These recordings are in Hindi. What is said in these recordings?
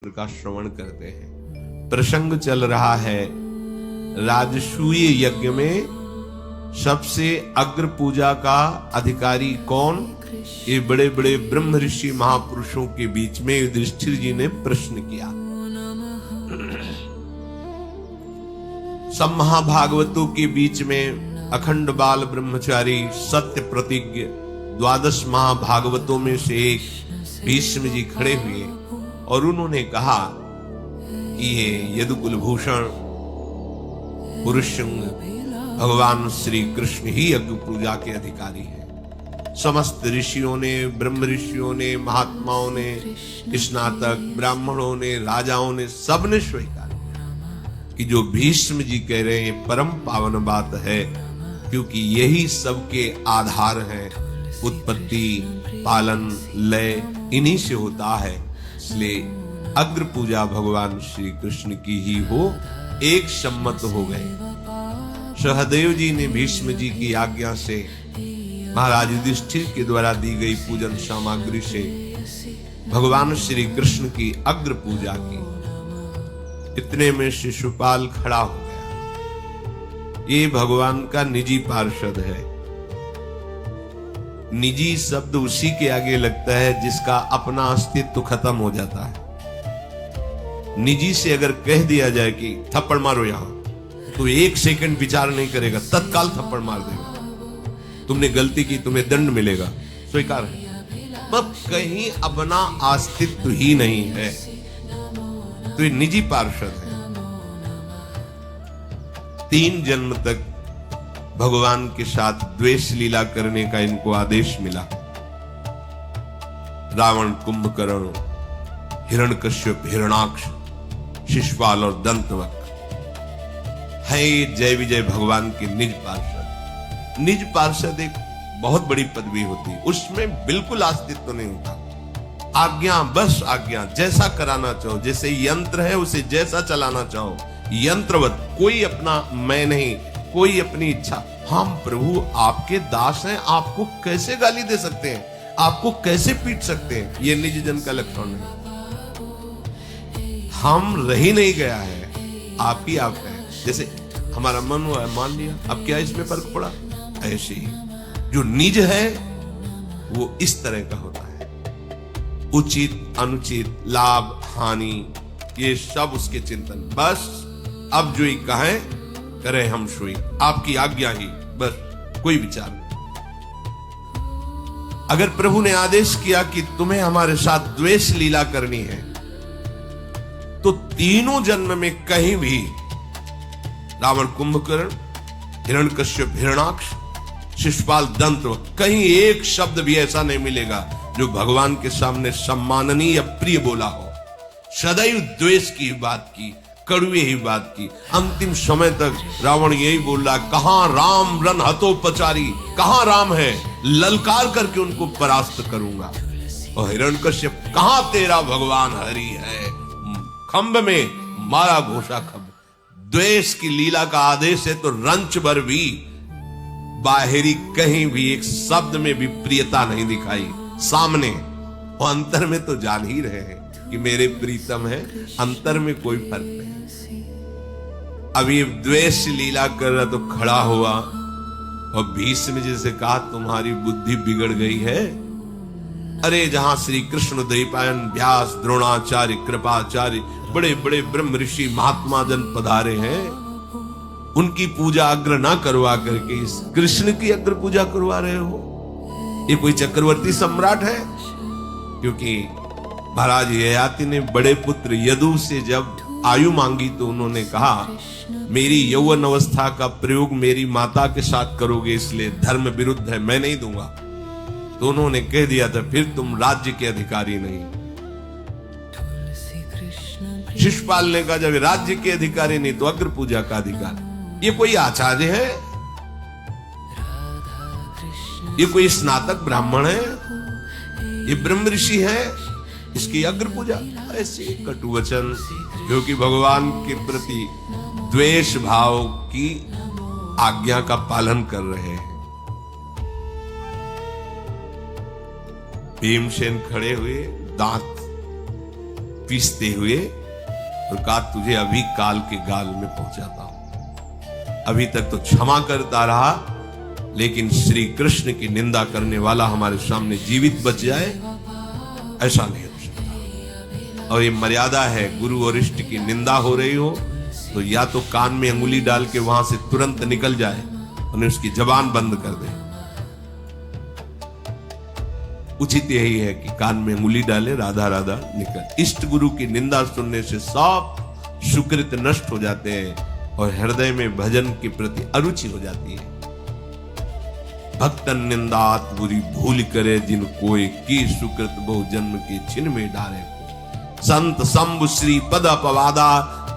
का श्रवण करते हैं। प्रसंग चल रहा है राजसूय यज्ञ में सबसे अग्र पूजा का अधिकारी कौन? ये बड़े बड़े ब्रह्म ऋषि महापुरुषों के बीच में युधिष्ठिर जी ने प्रश्न किया। सब महाभागवतों के बीच में अखंड बाल ब्रह्मचारी सत्य प्रतिज्ञ 12 महाभागवतों में से एक भीष्म जी खड़े हुए और उन्होंने कहा कि ये यदुकुलभूषण पुरुषंग भगवान श्री कृष्ण ही यज्ञ पूजा के अधिकारी हैं। समस्त ऋषियों ने, ब्रह्म ऋषियों ने, महात्माओं ने, स्नातक ब्राह्मणों ने, राजाओं ने, सबने स्वीकार किया कि जो भीष्म जी कह रहे हैं परम पावन बात है, क्योंकि यही सबके आधार है। उत्पत्ति, पालन, लय इन्हीं से होता है, इसलिए अग्र पूजा भगवान श्री कृष्ण की ही हो। एक सम्मत हो गए। सहदेव जी ने भीष्म जी की आज्ञा से महाराज युधिष्ठिर के द्वारा दी गई पूजन सामग्री से भगवान श्री कृष्ण की अग्र पूजा की। इतने में शिशुपाल खड़ा हो गया। ये भगवान का निजी पार्षद है। निजी शब्द उसी के आगे लगता है जिसका अपना अस्तित्व खत्म हो जाता है। निजी से अगर कह दिया जाए कि थप्पड़ मारो यहां, तो 1 सेकंड विचार नहीं करेगा, तत्काल थप्पड़ मार देगा। तुमने गलती की, तुम्हें दंड मिलेगा, स्वीकार है। मतलब कहीं अपना अस्तित्व ही नहीं है, तो ये निजी पार्षद है। 3 जन्म तक भगवान के साथ द्वेष लीला करने का इनको आदेश मिला। रावण, कुंभकर्ण, हिरण्यकश्यप, हिरणाक्ष, शिशुपाल और दंतवक्र है जय विजय भगवान के निज पार्षद। निज पार्षद एक बहुत बड़ी पदवी होती है, उसमें बिल्कुल अस्तित्व नहीं होता। आज्ञा, बस आज्ञा, जैसा कराना चाहो, जैसे यंत्र है उसे जैसा चलाना चाहो, यंत्रवत। कोई अपना मैं नहीं, कोई अपनी इच्छा। हम प्रभु आपके दास हैं, आपको कैसे गाली दे सकते हैं, आपको कैसे पीट सकते हैं? ये निज जन का लक्षण है। हम रही नहीं गया है, आप ही आप है। जैसे हमारा मन हुआ है, मान लिया, अब क्या इसमें फर्क पड़ा? ऐसे ही जो निज है वो इस तरह का होता है। उचित अनुचित, लाभ हानि, ये सब उसके चिंतन। बस अब जो ही कहें करें, हम सोई, आपकी आज्ञा ही, बस कोई विचार नहीं। अगर प्रभु ने आदेश किया कि तुम्हें हमारे साथ द्वेष लीला करनी है, तो तीनों जन्म में कहीं भी रावण, कुंभकर्ण, हिरण्यकश्यप, हिरणाक्ष, शिशुपाल, दंत, कहीं एक शब्द भी ऐसा नहीं मिलेगा जो भगवान के सामने सम्माननीय या प्रिय बोला हो। सदैव द्वेष की बात की, कड़वे ही बात की। अंतिम समय तक रावण यही बोल रहा, कहां राम रन हतोपचारी, कहां राम है, ललकार करके उनको परास्त करूंगा। और हिरण्यकश्यप, कहां तेरा भगवान हरि है, खंभ में मारा घोषा खंभ। द्वेष की लीला का आदेश है तो रंच भर भी बाहरी कहीं भी एक शब्द में भी प्रियता नहीं दिखाई। सामने और अंतर में तो जान ही रहे हैं कि मेरे प्रीतम है, अंतर में कोई फर्क नहीं। अब ये द्वेष लीला कर रहा तो खड़ा हुआ और भीष्म जी से कहा, तुम्हारी बुद्धि बिगड़ गई है। अरे जहां श्री कृष्ण, द्वैपायन, व्यास, द्रोणाचार्य, कृपाचार्य, बड़े बड़े ब्रह्म ऋषि महात्मा जन पधारे हैं, उनकी पूजा अग्र ना करवा करके इस कृष्ण की अग्र पूजा करवा रहे हो। ये कोई चक्रवर्ती सम्राट है? क्योंकि महाराज ययाति ने बड़े पुत्र यदु से जब आयु मांगी तो उन्होंने कहा, मेरी यौवन अवस्था का प्रयोग मेरी माता के साथ करोगे, इसलिए धर्म विरुद्ध है, मैं नहीं दूंगा। तो उन्होंने कह दिया था, फिर तुम राज्य के अधिकारी नहीं। शिशुपाल ने कहा, जब राज्य के अधिकारी नहीं तो अग्र पूजा का अधिकार। ये कोई आचार्य है? ये कोई स्नातक ब्राह्मण है? ये ब्रह्म ऋषि है? इसकी अग्र पूजा? ऐसे कटु वचन जो कि भगवान के प्रति द्वेष भाव की आज्ञा का पालन कर रहे हैं। भीमसेन खड़े हुए, दांत पीसते हुए और कहा तुझे अभी काल के गाल में पहुंचाता हूं। अभी तक तो क्षमा करता रहा, लेकिन श्री कृष्ण की निंदा करने वाला हमारे सामने जीवित बच जाए, ऐसा नहीं हो सकता। और ये मर्यादा है, गुरु और इष्ट की निंदा हो रही हो तो या तो कान में अंगुली डाल के वहां से तुरंत निकल जाए और उसकी जबान बंद कर दे। उचित यही है कि कान में अंगुली डाले, राधा राधा निकल। इष्ट गुरु की निंदा सुनने से सब सुकृत नष्ट हो जाते हैं और हृदय में भजन के प्रति अरुचि हो जाती है। भक्तन निंदात बुरी भूल करे, जिन कोई की सुकृत बहु जन्म के छिन में डाले। संत शंभु श्री पद अपवादा,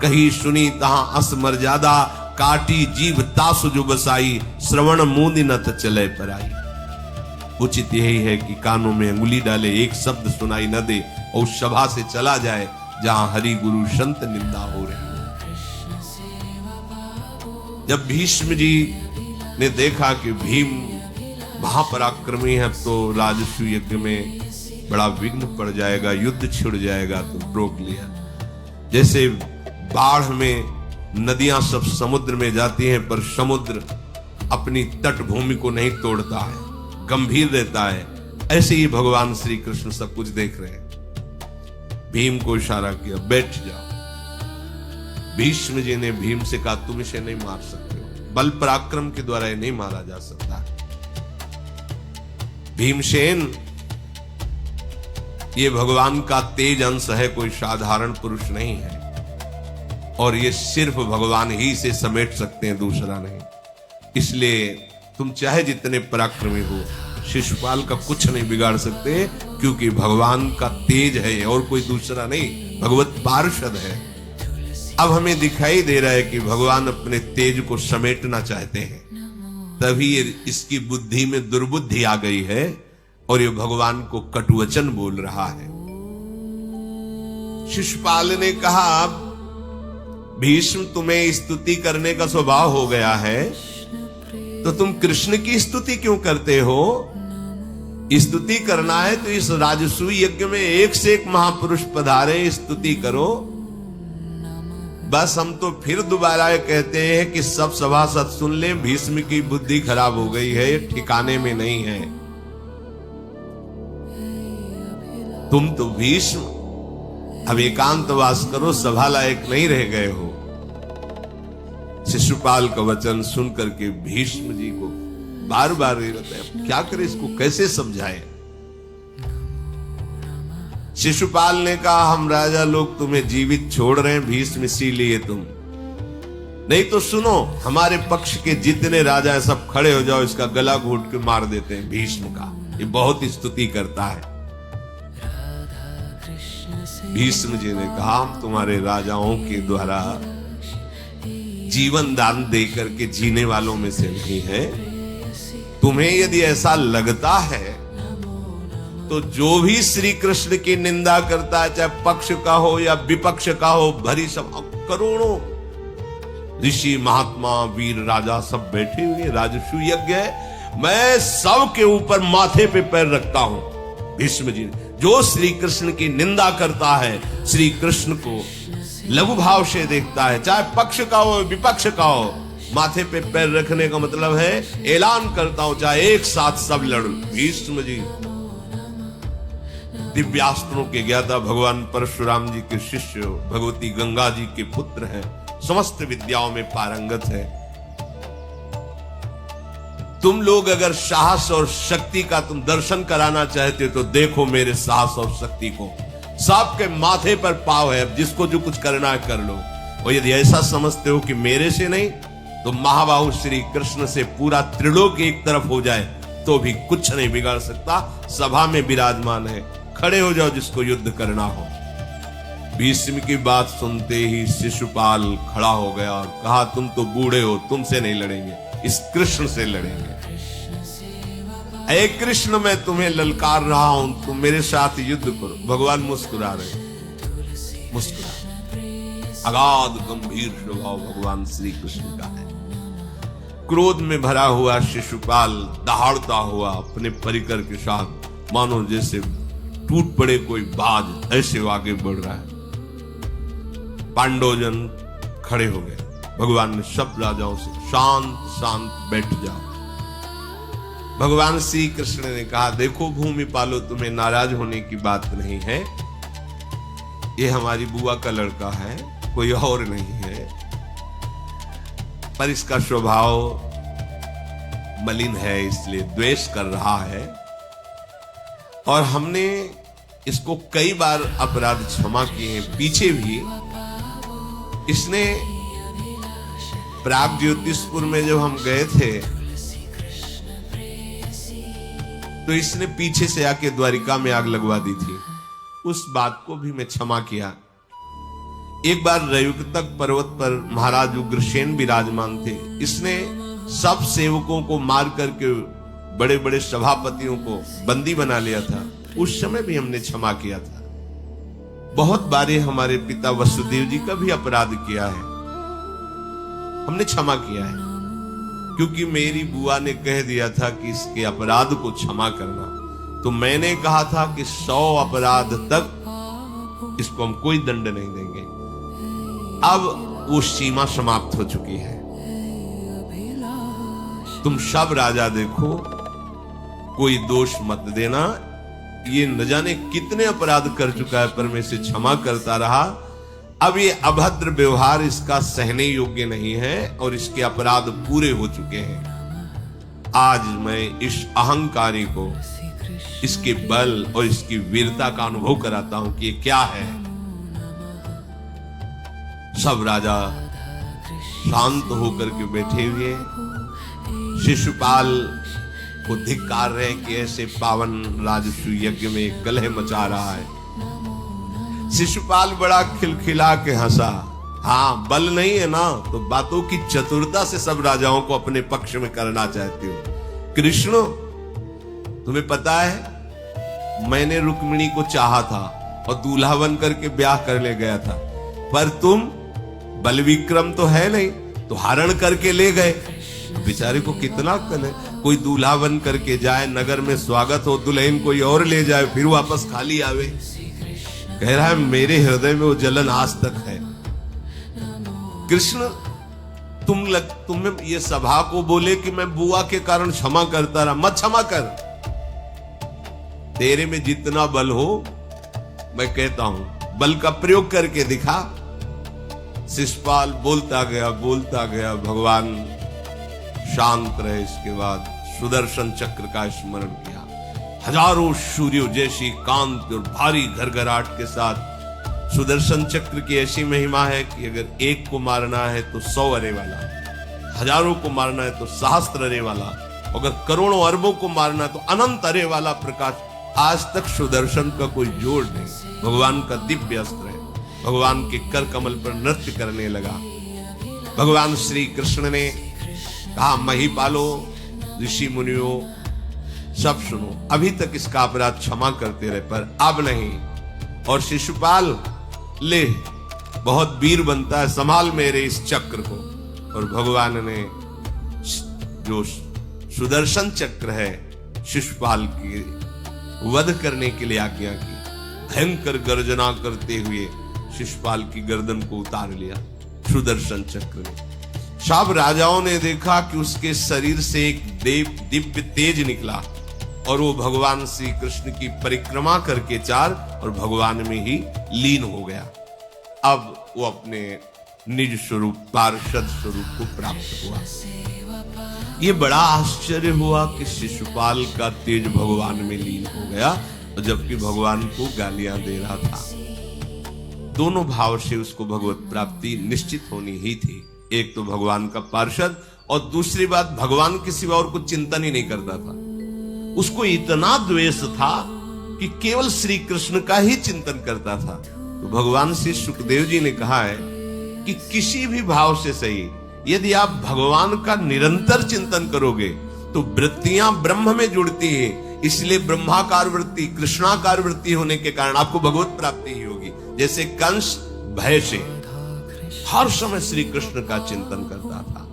कही सुनी तहां अस मर्यादा। काटी जीव तासु जो बसाई, श्रवण मूंदी न त चले पराई। उचित यही है कि कानों में अंगुली डाले, एक शब्द सुनाई न दे और उस सभा से चला जाए जहां हरि गुरु संत निंदा हो रही है। जब भीष्म जी ने देखा कि भीम महापराक्रमी है तो राजस्व यज्ञ में बड़ा विघ्न पड़ जाएगा, युद्ध छिड़ जाएगा, तो रोक लिया। जैसे बाढ़ में नदियां सब समुद्र में जाती हैं पर समुद्र अपनी तटभूमि को नहीं तोड़ता है, गंभीर रहता है, ऐसे ही भगवान श्री कृष्ण सब कुछ देख रहे हैं। भीम को इशारा किया, बैठ जाओ। भीष्म जी ने भीम से कहा तुम इसे नहीं मार सकते हो, बल पराक्रम के द्वारा ये नहीं मारा जा सकता। भीमसेन ये भगवान का तेज अंश है, कोई साधारण पुरुष नहीं है, और ये सिर्फ भगवान ही से समेट सकते हैं, दूसरा नहीं। इसलिए तुम चाहे जितने पराक्रमी हो, शिशुपाल का कुछ नहीं बिगाड़ सकते, क्योंकि भगवान का तेज है और कोई दूसरा नहीं, भगवत पार्षद है। अब हमें दिखाई दे रहा है कि भगवान अपने तेज को समेटना चाहते हैं, तभी इसकी बुद्धि में दुर्बुद्धि आ गई है और ये भगवान को कटुवचन बोल रहा है। शिशुपाल ने कहा भीष्म तुम्हें स्तुति करने का स्वभाव हो गया है, तो तुम कृष्ण की स्तुति क्यों करते हो? स्तुति करना है तो इस राजसूय यज्ञ में एक से एक महापुरुष पधारे, स्तुति करो। बस हम तो फिर दोबारा कहते हैं कि सब सभासद सुन ले, भीष्म की बुद्धि खराब हो गई है, ठिकाने में नहीं है। तुम तो भीष्म अब एकांतवास करो, सभा लायक नहीं रह गए हो। शिशुपाल का वचन सुन करके भीष्म जी को बार बार रहता है, क्या करे, इसको कैसे समझाए। शिशुपाल ने कहा हम राजा लोग तुम्हें जीवित छोड़ रहे हैं भीष्म, इसीलिए तुम नहीं तो सुनो, हमारे पक्ष के जितने राजा हैं सब खड़े हो जाओ, इसका गला घोट के मार देते हैं भीष्म का, ये बहुत स्तुति करता है। भीष्म जी ने कहा हम तुम्हारे राजाओं के द्वारा जीवन दान दे करके जीने वालों में से नहीं है। तुम्हें यदि ऐसा लगता है तो जो भी श्री कृष्ण की निंदा करता है, चाहे पक्ष का हो या विपक्ष का हो, भरी सभा करोड़ों ऋषि महात्मा वीर राजा सब बैठे हुए, राजसूय यज्ञ है, मैं सब के ऊपर माथे पे पैर रखता हूं। भीष्म जी जो श्री कृष्ण की निंदा करता है, श्री कृष्ण को लघु भाव से देखता है, चाहे पक्ष का हो विपक्ष का हो, माथे पे पैर रखने का मतलब है ऐलान करता हूं चाहे एक साथ सब लड़। भीष्म जी दिव्यास्त्रों के ज्ञाता, भगवान परशुराम जी के शिष्य, भगवती गंगा जी के पुत्र हैं, समस्त विद्याओं में पारंगत है। तुम लोग अगर साहस और शक्ति का तुम दर्शन कराना चाहते तो देखो मेरे साहस और शक्ति को, सबके माथे पर पाव है, अब जिसको जो कुछ करना है कर लो। और यदि ऐसा समझते हो कि मेरे से नहीं तो महाबाहु श्री कृष्ण से पूरा त्रिलोक एक तरफ हो जाए तो भी कुछ नहीं बिगाड़ सकता। सभा में विराजमान है, खड़े हो जाओ जिसको युद्ध करना हो। भीष्म की बात सुनते ही शिशुपाल खड़ा हो गया और कहा तुम तो बूढ़े हो, तुमसे नहीं लड़ेंगे, इस कृष्ण से लड़ेंगे। ऐ कृष्ण मैं तुम्हें ललकार रहा हूं, तुम मेरे साथ युद्ध करो। भगवान मुस्कुरा रहे, मुस्कुरा, अगाध गंभीर स्वभाव भगवान श्री कृष्ण का है। क्रोध में भरा हुआ शिशुपाल दहाड़ता हुआ अपने परिकर के साथ मानो जैसे टूट पड़े कोई बाज, ऐसे आगे बढ़ रहा है। पांडवजन खड़े हो गए। भगवान ने सब राजाओं से शांत शांत बैठ जाओ। भगवान श्री कृष्ण ने कहा, देखो भूमि पालो, तुम्हें नाराज होने की बात नहीं है। ये हमारी बुआ का लड़का है, कोई और नहीं है, पर इसका स्वभाव मलिन है, इसलिए द्वेष कर रहा है। और हमने इसको कई बार अपराध क्षमा किए हैं। पीछे भी इसने प्राग ज्योतिषपुर में जब हम गए थे तो इसने पीछे से आके द्वारिका में आग लगवा दी थी। उस बात को भी मैं क्षमा किया। एक बार रयुक्तक पर्वत पर महाराज उग्रसेन विराजमान थे। इसने सब सेवकों को मार करके बड़े बड़े सभापतियों को बंदी बना लिया था। उस समय भी हमने क्षमा किया था। बहुत बारे हमारे पिता वसुदेव जी का भी अपराध किया है, हमने क्षमा किया है, क्योंकि मेरी बुआ ने कह दिया था कि इसके अपराध को क्षमा करना। तो मैंने कहा था कि 100 अपराध तक इसको हम कोई दंड नहीं देंगे। अब वो सीमा समाप्त हो चुकी है। तुम सब राजा देखो, कोई दोष मत देना। ये न जाने कितने अपराध कर चुका है, पर मैं इसे क्षमा करता रहा। अब ये अभद्र व्यवहार इसका सहने योग्य नहीं है और इसके अपराध पूरे हो चुके हैं। आज मैं इस अहंकारी को इसके बल और इसकी वीरता का अनुभव कराता हूं कि ये क्या है। सब राजा शांत होकर के बैठे हुए, शिशुपाल को धिक्कार रहे कि ऐसे पावन राजसू यज्ञ में कलह मचा रहा है। शिशुपाल बड़ा खिलखिला के हंसा। हाँ, बल नहीं है ना तो बातों की चतुरता से सब राजाओं को अपने पक्ष में करना चाहते हो। कृष्ण, तुम्हें पता है मैंने रुक्मिणी को चाहा था और दूल्हा बन करके ब्याह कर ले गया था, पर तुम बल विक्रम तो है नहीं, तो हरण करके ले गए। बेचारे को कितना अक्ल है, कोई दूल्हा बन करके जाए, नगर में स्वागत हो, दुल्हन कोई और ले जाए, फिर वापस खाली आवे। कह रहा है मेरे हृदय में वो जलन आज तक है। कृष्ण, तुम्हें ये सभा को बोले कि मैं बुआ के कारण क्षमा करता रहा, मत क्षमा कर। तेरे में जितना बल हो, मैं कहता हूं बल का प्रयोग करके दिखा। शिशुपाल बोलता गया। भगवान शांत रहे। इसके बाद सुदर्शन चक्र का स्मरण किया। हजारों सूर्यों जैसी कांति और भारी घरघराहट के साथ सुदर्शन चक्र की ऐसी महिमा है कि अगर एक को मारना है तो 100 अरे वाला, हजारों को मारना है तो सहस्त्र अरे वाला, अगर करोड़ों अरबों को मारना है तो अनंत अरे वाला प्रकाश। आज तक सुदर्शन का कोई जोड़ नहीं। भगवान का दिव्य अस्त्र है। भगवान के कर कमल पर नृत्य करने लगा। भगवान श्री कृष्ण ने कहा, महिपालो, ऋषि मुनियों, सब सुनो, अभी तक इसका अपराध क्षमा करते रहे, पर अब नहीं। और शिशुपाल, ले, बहुत वीर बनता है, संभाल मेरे इस चक्र को। और भगवान ने जो सुदर्शन चक्र है शिशुपाल की वध करने के लिए आज्ञा की। भयंकर गर्जना करते हुए शिशुपाल की गर्दन को उतार लिया सुदर्शन चक्र ने। सब राजाओं ने देखा कि उसके शरीर से एक दिव्य तेज निकला और वो भगवान श्री कृष्ण की परिक्रमा करके चार और भगवान में ही लीन हो गया। अब वो अपने निज स्वरूप, पार्षद स्वरूप को प्राप्त हुआ। ये बड़ा आश्चर्य हुआ कि शिशुपाल का तेज भगवान में लीन हो गया, और जबकि भगवान को गालियां दे रहा था। दोनों भाव से उसको भगवत प्राप्ति निश्चित होनी ही थी। एक तो भगवान का पार्षद, और दूसरी बात भगवान के सिवा और कुछ चिंतन ही नहीं करता था। उसको इतना द्वेष था कि केवल श्री कृष्ण का ही चिंतन करता था। तो भगवान श्री सुखदेव जी ने कहा है कि किसी भी भाव से सही, यदि आप भगवान का निरंतर चिंतन करोगे तो वृत्तियां ब्रह्म में जुड़ती है। इसलिए ब्रह्माकार वृत्ति, कृष्णाकार वृत्ति होने के कारण आपको भगवत प्राप्ति ही होगी। जैसे कंस भय से हर समय श्री कृष्ण का चिंतन करता था।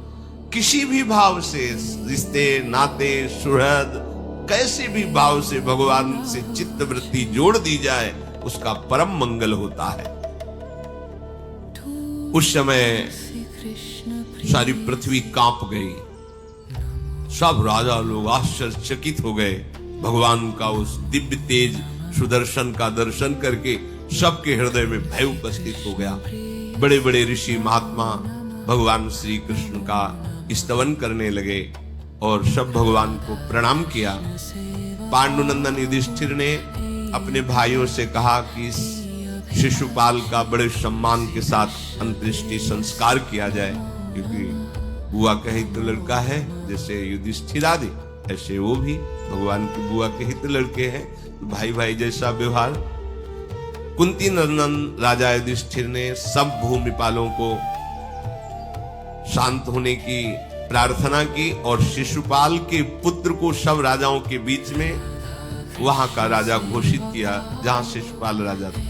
किसी भी भाव से, रिश्ते नाते सुहृद, कैसे भी भाव से भगवान से चित्त वृत्ति जोड़ दी जाए, उसका परम मंगल होता है। उस समय सारी पृथ्वी कांप गई। सब राजा लोग आश्चर्यचकित हो गए। भगवान का उस दिव्य तेज सुदर्शन का दर्शन करके सबके हृदय में भय उपस्थित हो गया। बड़े बड़े ऋषि महात्मा भगवान श्री कृष्ण का स्तवन करने लगे और सब भगवान को प्रणाम किया। पांडुनंदन युधिष्ठिर ने अपने भाइयों से कहा कि शिशुपाल का बड़े सम्मान के साथ अंत्येष्टि संस्कार किया जाए, क्योंकि बुआ का ही तो लड़का है। जैसे युधिष्ठिर आदि ऐसे वो भी भगवान की बुआ के ही तो लड़के हैं, तो भाई भाई जैसा व्यवहार। कुंती नंदन राजा युधिष्ठिर ने सब भूमिपालों को शांत होने की प्रार्थना की और शिशुपाल के पुत्र को सब राजाओं के बीच में वहां का राजा घोषित किया जहां शिशुपाल राजा था।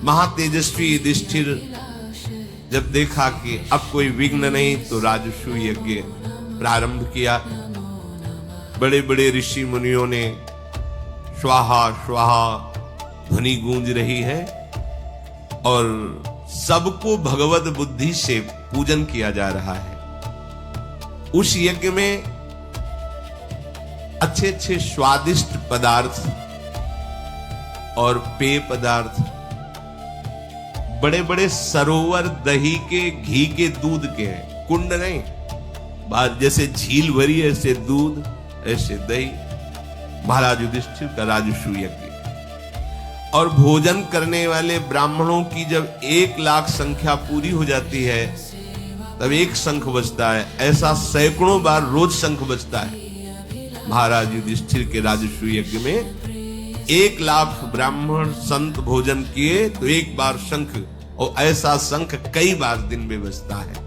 महातेजस्वी युधिष्ठिर जब देखा कि अब कोई विघ्न नहीं तो राजसूय यज्ञ प्रारंभ किया। बड़े बड़े ऋषि मुनियों ने स्वाहा स्वाहा ध्वनि गूंज रही है और सबको भगवत बुद्धि से पूजन किया जा रहा है। उस यज्ञ में अच्छे अच्छे स्वादिष्ट पदार्थ और पेय पदार्थ, बड़े बड़े सरोवर दही के, घी के, दूध के हैं। कुंड नहीं, बात जैसे झील भरी ऐसे दूध, ऐसे दही। महाराज युधिष्ठिर का राजसूय यज्ञ। और भोजन करने वाले ब्राह्मणों की जब 1,00,000 संख्या पूरी हो जाती है तब एक शंख बजता है। ऐसा सैकड़ों बार रोज शंख बजता है। महाराज युधिष्ठिर के राजसूय यज्ञ में 1,00,000 ब्राह्मण संत भोजन किए तो एक बार शंख, और ऐसा शंख कई बार दिन में बजता है।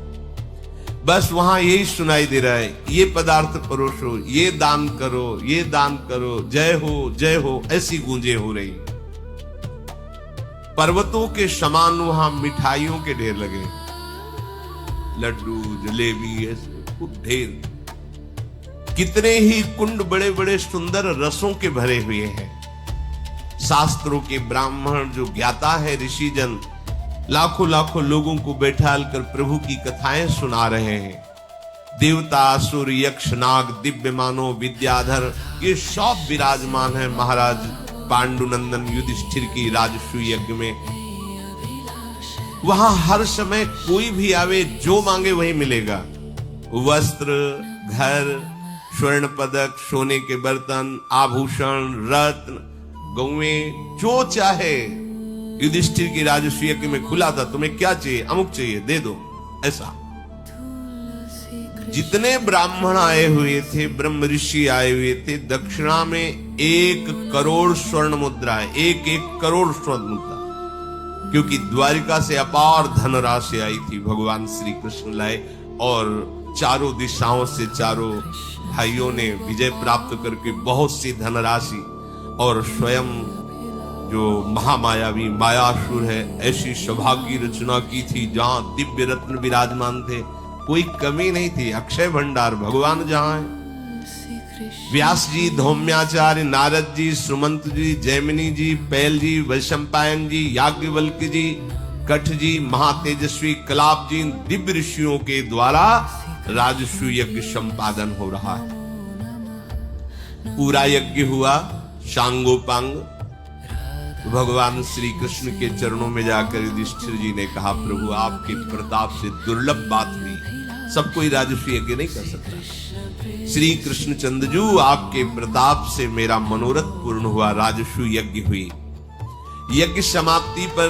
बस वहां यही सुनाई दे रहा है, ये पदार्थ परोसो, ये दान करो, ये दान करो, जय हो, ऐसी गूंजे हो रही। पर्वतों के समान वहां मिठाइयों के ढेर लगे, लड्डू, जलेबी, ऐसे खूब ढेर। कितने ही कुंड बड़े बड़े सुंदर रसों के भरे हुए हैं। शास्त्रों के ब्राह्मण जो ज्ञाता है, ऋषिजन लाखों लाखों लोगों को बैठाल कर प्रभु की कथाएं सुना रहे हैं। देवता, असुर, यक्ष, नाग, दिव्य मानव, विद्याधर, ये सब विराजमान है महाराज पांडुनंदन युधिष्ठिर की राजसूय यज्ञ में। वहां हर समय कोई भी आवे जो मांगे वही मिलेगा। वस्त्र, घर, स्वर्ण पदक, सोने के बर्तन, आभूषण, रत्न, गौएं, जो चाहे। युधिष्ठिर की राजसूय यज्ञ में खुला था, तुम्हें क्या चाहिए, अमुक चाहिए, दे दो। ऐसा जितने ब्राह्मण आए हुए थे, ब्रह्म ऋषि आए हुए थे, दक्षिणा में 1 करोड़ स्वर्ण मुद्रा है। 1 करोड़ स्वर्ण मुद्रा, क्योंकि द्वारिका से अपार धनराशि आई थी, भगवान श्री कृष्ण लाए और चारों दिशाओं से चारों भाइयों ने विजय प्राप्त करके बहुत सी धनराशि, और स्वयं जो महामायावी मायासुर है, ऐसी सभा की रचना की थी जहां दिव्य रत्न विराजमान थे, कोई कमी नहीं थी। अक्षय भंडार भगवान जहां है। व्यास जी, धौम्याचार्य, नारद जी, सुमंत जी, जैमिनी जी, पैल जी, वैशंपायन जी, याज्ञवल्क्य जी, कठ जी, महातेजस्वी कलाप जी, दिव्य ऋषियों के द्वारा राजसूय यज्ञ संपादन हो रहा है। पूरा यज्ञ हुआ सांगोपांग। भगवान श्री कृष्ण के चरणों में जाकर युधिष्ठिर जी ने कहा, प्रभु आपके प्रताप से दुर्लभ बात हुई, सब कोई राजसूय यज्ञ नहीं कर सकता। श्री कृष्ण चंद्रजू, आपके प्रताप से मेरा मनोरथ पूर्ण हुआ, राजसूय यज्ञ हुई। यज्ञ समाप्ति पर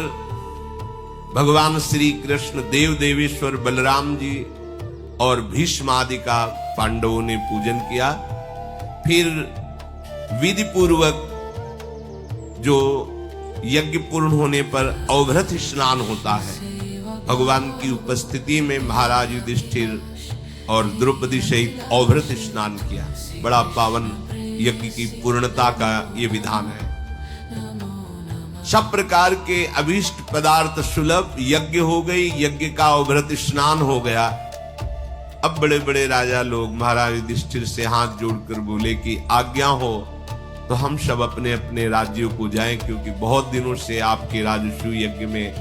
भगवान श्री कृष्ण, देव देवेश्वर बलराम जी और भीष्म आदि का पांडवों ने पूजन किया। फिर विधि पूर्वक जो यज्ञ पूर्ण होने पर अवभृत स्नान होता है। भगवान की उपस्थिति में महाराज युधिष्ठिर और द्रौपदी सहित अवभृत स्नान किया। बड़ा पावन यज्ञ की पूर्णता का ये विधान है। सब प्रकार के अभीष्ट पदार्थ सुलभ, यज्ञ हो गई, यज्ञ का अवभृत स्नान हो गया। अब बड़े बड़े राजा लोग महाराज युधिष्ठिर से हाथ जोड़कर बोले कि आज्ञा हो तो हम सब अपने राज्यों को जाएं, क्योंकि बहुत दिनों से आपके राजसूय यज्ञ में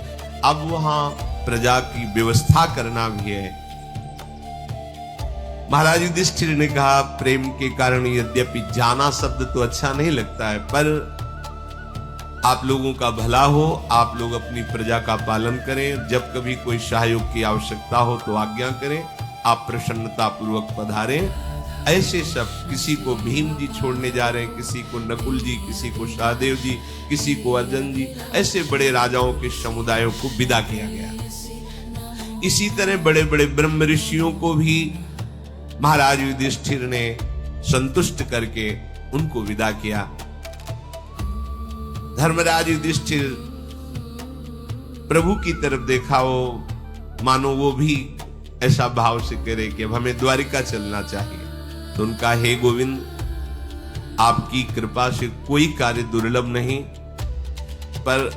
अब वहां प्रजा की व्यवस्था करना भी है। महाराज युधिष्ठिर ने कहा, प्रेम के कारण यद्यपि जाना शब्द तो अच्छा नहीं लगता है, पर आप लोगों का भला हो, आप लोग अपनी प्रजा का पालन करें, जब कभी कोई सहयोग की आवश्यकता हो तो आज्ञा करें, आप प्रसन्नता पूर्वक पधारें। ऐसे सब, किसी को भीम जी छोड़ने जा रहे हैं, किसी को नकुल जी, किसी को सहदेव जी, किसी को अर्जुन जी, ऐसे बड़े राजाओं के समुदायों को विदा किया गया। इसी तरह बड़े बड़े ब्रह्म ऋषियों को भी महाराज युधिष्ठिर ने संतुष्ट करके उनको विदा किया। धर्मराज युधिष्ठिर प्रभु की तरफ देखा, हो मानो वो भी ऐसा भाव से करे कि अब हमें द्वारिका चलना चाहिए। तो उनका, हे गोविंद, आपकी कृपा से कोई कार्य दुर्लभ नहीं, पर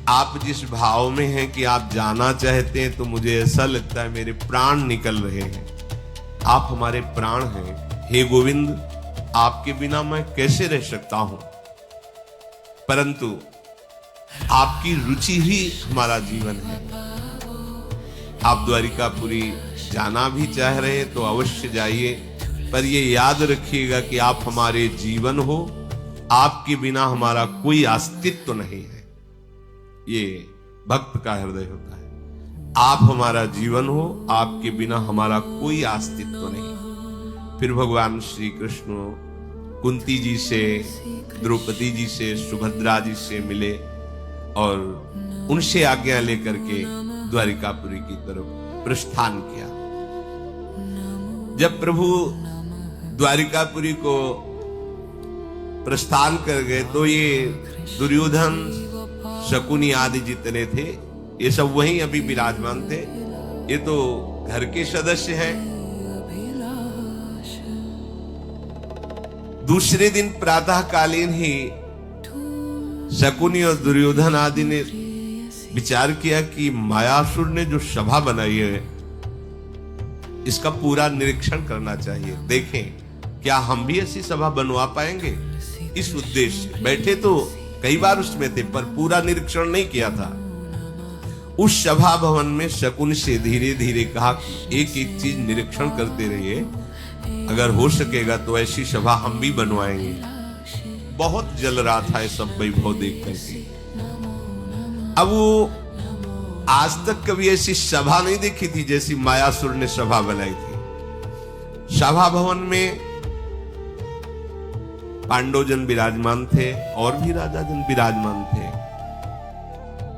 आप जिस भाव में हैं कि आप जाना चाहते हैं, तो मुझे ऐसा लगता है मेरे प्राण निकल रहे हैं। आप हमारे प्राण हैं, हे गोविंद, आपके बिना मैं कैसे रह सकता हूं, परंतु आपकी रुचि ही हमारा जीवन है। आप द्वारिकापुरी जाना भी चाह रहे हैं तो अवश्य जाइए, पर ये याद रखिएगा कि आप हमारे जीवन हो, आपके बिना हमारा कोई अस्तित्व नहीं है। ये भक्त का हृदय होता है। आप हमारा जीवन हो, आपके बिना हमारा कोई अस्तित्व नहीं। फिर भगवान श्री कृष्ण कुंती जी से, द्रौपदी जी से, सुभद्रा जी से मिले और उनसे आज्ञा लेकर के द्वारिकापुरी की तरफ प्रस्थान किया। जब प्रभु द्वारिकापुरी को प्रस्थान कर गए तो ये दुर्योधन, शकुनी आदि जितने थे, ये सब वहीं अभी विराजमान थे। ये तो घर के सदस्य हैं। दूसरे दिन प्रातःकालीन ही शकुनी और दुर्योधन आदि ने विचार किया कि मायासुर ने जो सभा बनाई है, इसका पूरा निरीक्षण करना चाहिए, देखें क्या हम भी ऐसी सभा बनवा पाएंगे। इस उद्देश्य से बैठे तो कई बार उसमें थे, पर पूरा निरीक्षण नहीं किया था। उस सभा भवन में शकुन से धीरे धीरे कहा कि एक एक चीज निरीक्षण करते रहिए, अगर हो सकेगा तो ऐसी सभा हम भी बनवाएंगे। बहुत जल रहा था ये सब वैभव देख करके। अब वो आज तक कभी ऐसी सभा नहीं देखी थी जैसी मायासुर ने सभा बनाई थी। सभा भवन में पांडवजन विराजमान थे और भी राजाजन विराजमान थे।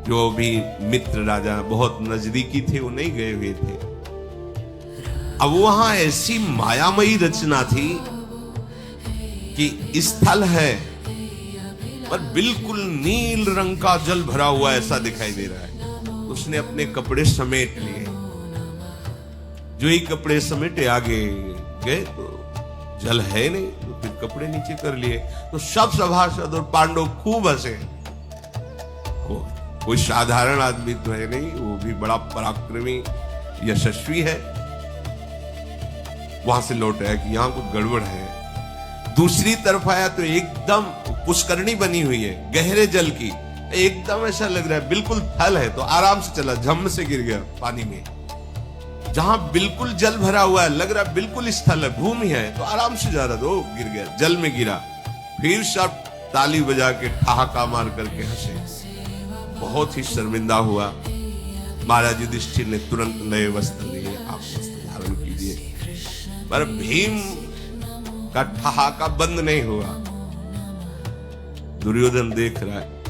जो भी मित्र राजा बहुत नजदीकी थे वो नहीं गए हुए थे। अब वहां ऐसी मायामयी रचना थी कि स्थल है पर बिल्कुल नील रंग का जल भरा हुआ ऐसा दिखाई दे रहा है। उसने अपने कपड़े समेट लिए। जो ही कपड़े समेटे आगे गए तो जल है नहीं, तो फिर कपड़े नीचे कर लिए। तो सब सभासद और पांडव खूब हंसे। कोई साधारण आदमी तो है नहीं, वो भी बड़ा पराक्रमी यशस्वी है। वहां से लौट आया कि यहां कुछ गड़बड़ है। दूसरी तरफ आया तो एकदम पुष्करणी बनी हुई है गहरे जल की, एकदम ऐसा लग रहा है बिल्कुल थल है। तो आराम से चला, झम से गिर गया पानी में। जहां बिल्कुल जल भरा हुआ है, लग रहा है बिल्कुल स्थल है, भूमि है, तो आराम से जा रहा था, गिर गया, जल में गिरा। फिर सब ताली बजा के ठहाका मार करके हंसे। बहुत ही शर्मिंदा हुआ। महाराज युधिष्ठिर ने तुरंत नए वस्त्र लिए, आप वस्त्र धारण कीजिए। पर भीम का ठहाका बंद नहीं हुआ। दुर्योधन देख रहा है।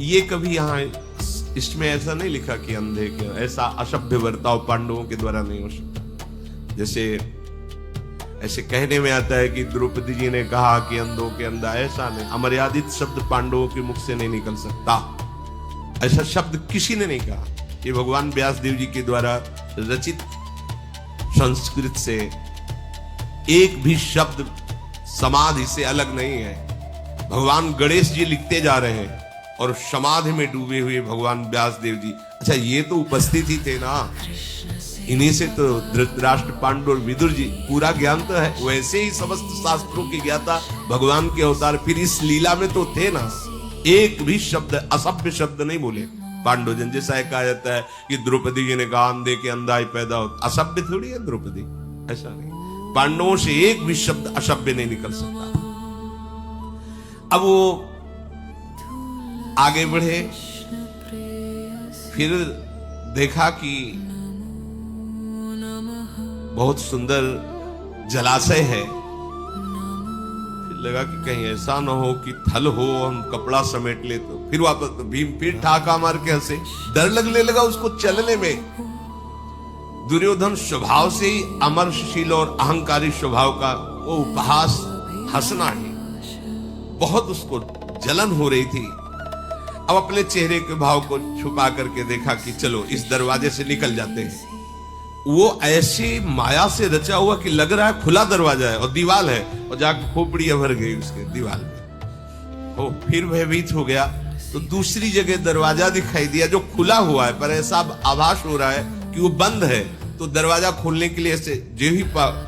ये कभी यहां इसमें ऐसा नहीं लिखा कि अंधे के, ऐसा असभ्य बर्ताव पांडवों के द्वारा नहीं हो सकता। जैसे ऐसे कहने में आता है कि द्रौपदी जी ने कहा कि अंधों के अंधा, ऐसा नहीं। अमर्यादित शब्द पांडवों के मुख से नहीं निकल सकता। ऐसा शब्द किसी ने नहीं कहा। ये भगवान व्यासदेव जी के द्वारा रचित संस्कृत से एक भी शब्द समाधि से अलग नहीं है। भगवान गणेश जी लिखते जा रहे हैं और समाधि में डूबे हुए भगवान व्यासदेव जी। अच्छा, ये तो उपस्थित ही थे ना, इन्हीं से तो धृतराष्ट्र, पांडु और विदुर जी पूरा ज्ञान तो है। वैसे ही समस्त शास्त्रों की ज्ञाता भगवान के अवतार फिर इस लीला में तो थे ना। एक भी शब्द, असभ्य शब्द नहीं बोले, पांडवजन। जैसा कहा जाता है कि द्रौपदी जी ने कहा अंधे के अंधा ही पैदा होता, असभ्य थोड़ी है द्रौपदी, ऐसा नहीं। पांडवों से एक भी शब्द असभ्य नहीं निकल सकता। अब वो आगे बढ़े, फिर देखा कि बहुत सुंदर जलाशय है। फिर लगा कि कहीं ऐसा ना हो कि थल हो, हम कपड़ा समेट ले। तो फिर वापस भीम फिर ठाका मार के हंसे, डर लगने लगा उसको चलने में। दुर्योधन स्वभाव से ही अमरशील और अहंकारी स्वभाव का, वो उपहास हंसना ही बहुत उसको जलन हो रही थी। अब अपने चेहरे के भाव को छुपा करके देखा कि चलो इस दरवाजे से निकल जाते हैं। वो ऐसी माया से रचा हुआ कि लग रहा है खुला दरवाजा है और दीवार है, और जाकर खोपड़ी भर गई उसके दीवार में। वो फिर भयभीत हो गया तो दूसरी जगह दरवाजा दिखाई दिया जो खुला हुआ है, पर ऐसा आभास हो रहा है कि वो बंद है। तो दरवाजा खोलने के लिए ऐसे जो ही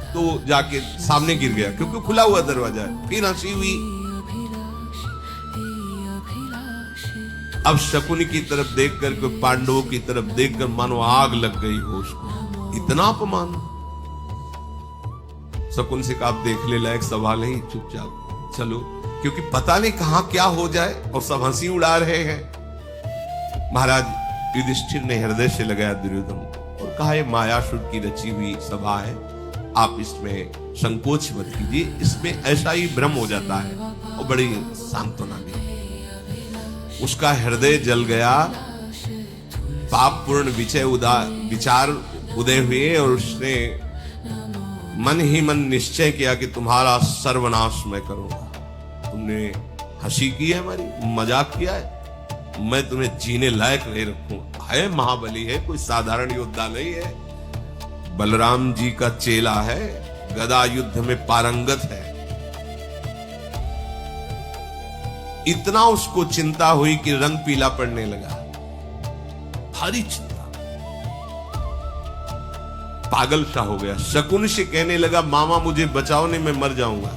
तो जाके सामने गिर गया, क्योंकि खुला हुआ दरवाजा है। फिर हंसी हुई। अब शकुनी की तरफ देखकर, पांडवों की तरफ देखकर मानो आग लग गई हो उसको। इतना अपमान। शकुन से कहा आप देखने लायक सवाल है, चुपचाप चलो, क्योंकि पता नहीं कहां क्या हो जाए, और सब हंसी उड़ा रहे हैं। महाराज युधिष्ठिर ने हृदय से लगाया दुर्योधन और कहा ये मायासुर की रची हुई सभा है, आप इसमें संकोच मत कीजिए, इसमें ऐसा ही भ्रम हो जाता है। और बड़ी सांत्वना दी। उसका हृदय जल गया, पाप पूर्ण विचार उदय हुए, और उसने मन ही मन निश्चय किया कि तुम्हारा सर्वनाश मैं करूंगा। तुमने हंसी की है, हमारी मजाक किया है, मैं तुम्हें जीने लायक नहीं रखूंगा। है महाबली है, कोई साधारण योद्धा नहीं है, बलराम जी का चेला है, गदा युद्ध में पारंगत है। इतना उसको चिंता हुई कि रंग पीला पड़ने लगा, भारी चिंता, पागल सा हो गया। शकुन से कहने लगा मामा मुझे बचाओ, नहीं मैं मर जाऊंगा।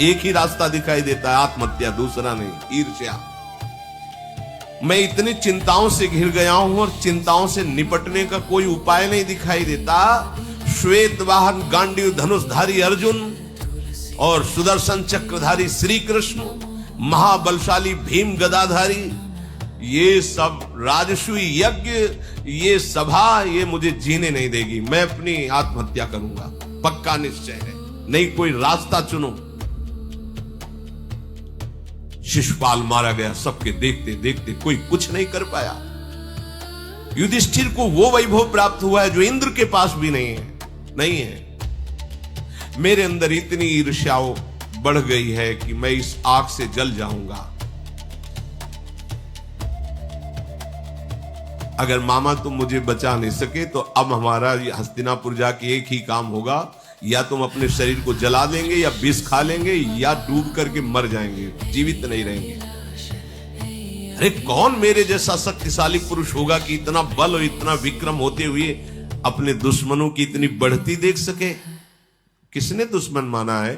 एक ही रास्ता दिखाई देता है, आत्महत्या, दूसरा नहीं, ईर्ष्या। मैं इतनी चिंताओं से घिर गया हूं और चिंताओं से निपटने का कोई उपाय नहीं दिखाई देता। श्वेत वाहन गांडीव धनुषधारी अर्जुन और सुदर्शन चक्रधारी श्री कृष्ण, महाबलशाली भीम गदाधारी, ये सब राजसूय यज्ञ, ये सभा, ये मुझे जीने नहीं देगी। मैं अपनी आत्महत्या करूंगा, पक्का निश्चय है, नहीं कोई रास्ता चुनो। शिशुपाल मारा गया, सबके देखते देखते कोई कुछ नहीं कर पाया। युधिष्ठिर को वो वैभव प्राप्त हुआ है जो इंद्र के पास भी नहीं है। मेरे अंदर इतनी ईर्ष्या बढ़ गई है कि मैं इस आग से जल जाऊंगा। अगर मामा तुम मुझे बचा नहीं सके तो अब हमारा हस्तिनापुर जाके एक ही काम होगा, या तुम अपने शरीर को जला देंगे, या विष खा लेंगे, या डूब करके मर जाएंगे, जीवित नहीं रहेंगे। अरे कौन मेरे जैसा शक्तिशाली पुरुष होगा कि इतना बल और इतना विक्रम होते हुए अपने दुश्मनों की इतनी बढ़ती देख सके? किसने दुश्मन माना है?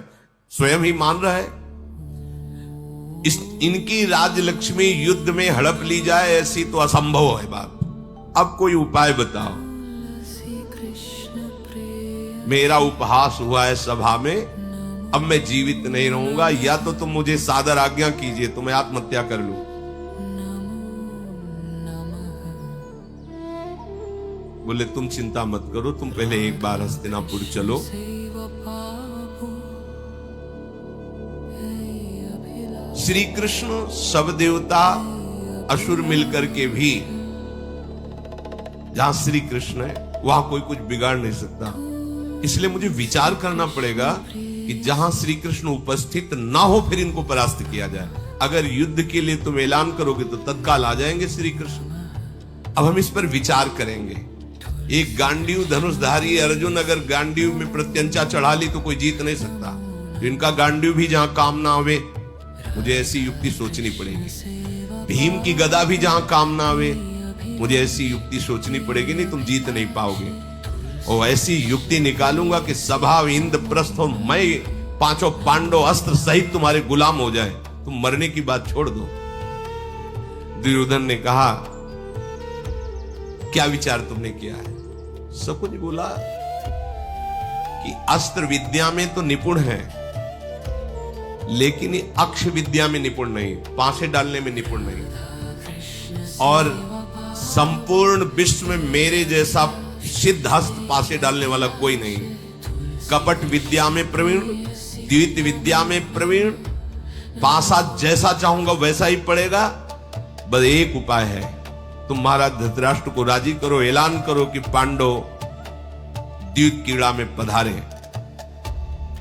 स्वयं ही मान रहा है। इनकी राजलक्ष्मी युद्ध में हड़प ली जाए, ऐसी तो असंभव है बात। अब कोई उपाय बताओ। मेरा उपहास हुआ है सभा में, अब मैं जीवित नहीं रहूंगा, या तो तुम मुझे सादर आज्ञा कीजिए तो मैं आत्महत्या कर लूं। बोले तुम चिंता मत करो, तुम पहले एक बार हस्तिनापुर चलो, श्री कृष्ण सब देवता असुर मिलकर के भी, जहां श्री कृष्ण है वहां कोई कुछ बिगाड़ नहीं सकता। इसलिए मुझे विचार करना पड़ेगा कि जहां श्री कृष्ण उपस्थित ना हो फिर इनको परास्त किया जाए। अगर युद्ध के लिए तुम ऐलान करोगे तो तत्काल आ जाएंगे श्री कृष्ण। अब हम इस पर विचार करेंगे। एक गांडीव धनुषधारी अर्जुन अगर गांडीव में प्रत्यंचा चढ़ा ली तो कोई जीत नहीं सकता। इनका गांडीव भी जहां काम ना आवे, मुझे ऐसी युक्ति सोचनी पड़ेगी। भीम की गदा भी जहां काम ना आवे, मुझे ऐसी युक्ति सोचनी पड़ेगी, नहीं तुम जीत नहीं पाओगे। और ऐसी युक्ति निकालूंगा कि सभा इंद्रप्रस्थ और मैं पांचों पांडव अस्त्र सहित तुम्हारे गुलाम हो जाए, तुम मरने की बात छोड़ दो। दुर्योधन ने कहा क्या विचार तुमने किया है? शकुनी बोला कि अस्त्र विद्या में तो निपुण है, लेकिन ये अक्ष विद्या में निपुण नहीं, पासे डालने में निपुण नहीं। और संपूर्ण विश्व में मेरे जैसा सिद्धहस्त पासे डालने वाला कोई नहीं। कपट विद्या में प्रवीण, द्वित विद्या में प्रवीण, पासा जैसा चाहूंगा वैसा ही पड़ेगा। बस एक उपाय है, तुम महाराज धृतराष्ट्र को राजी करो, ऐलान करो कि पांडव द्यूत कीड़ा में पधारे।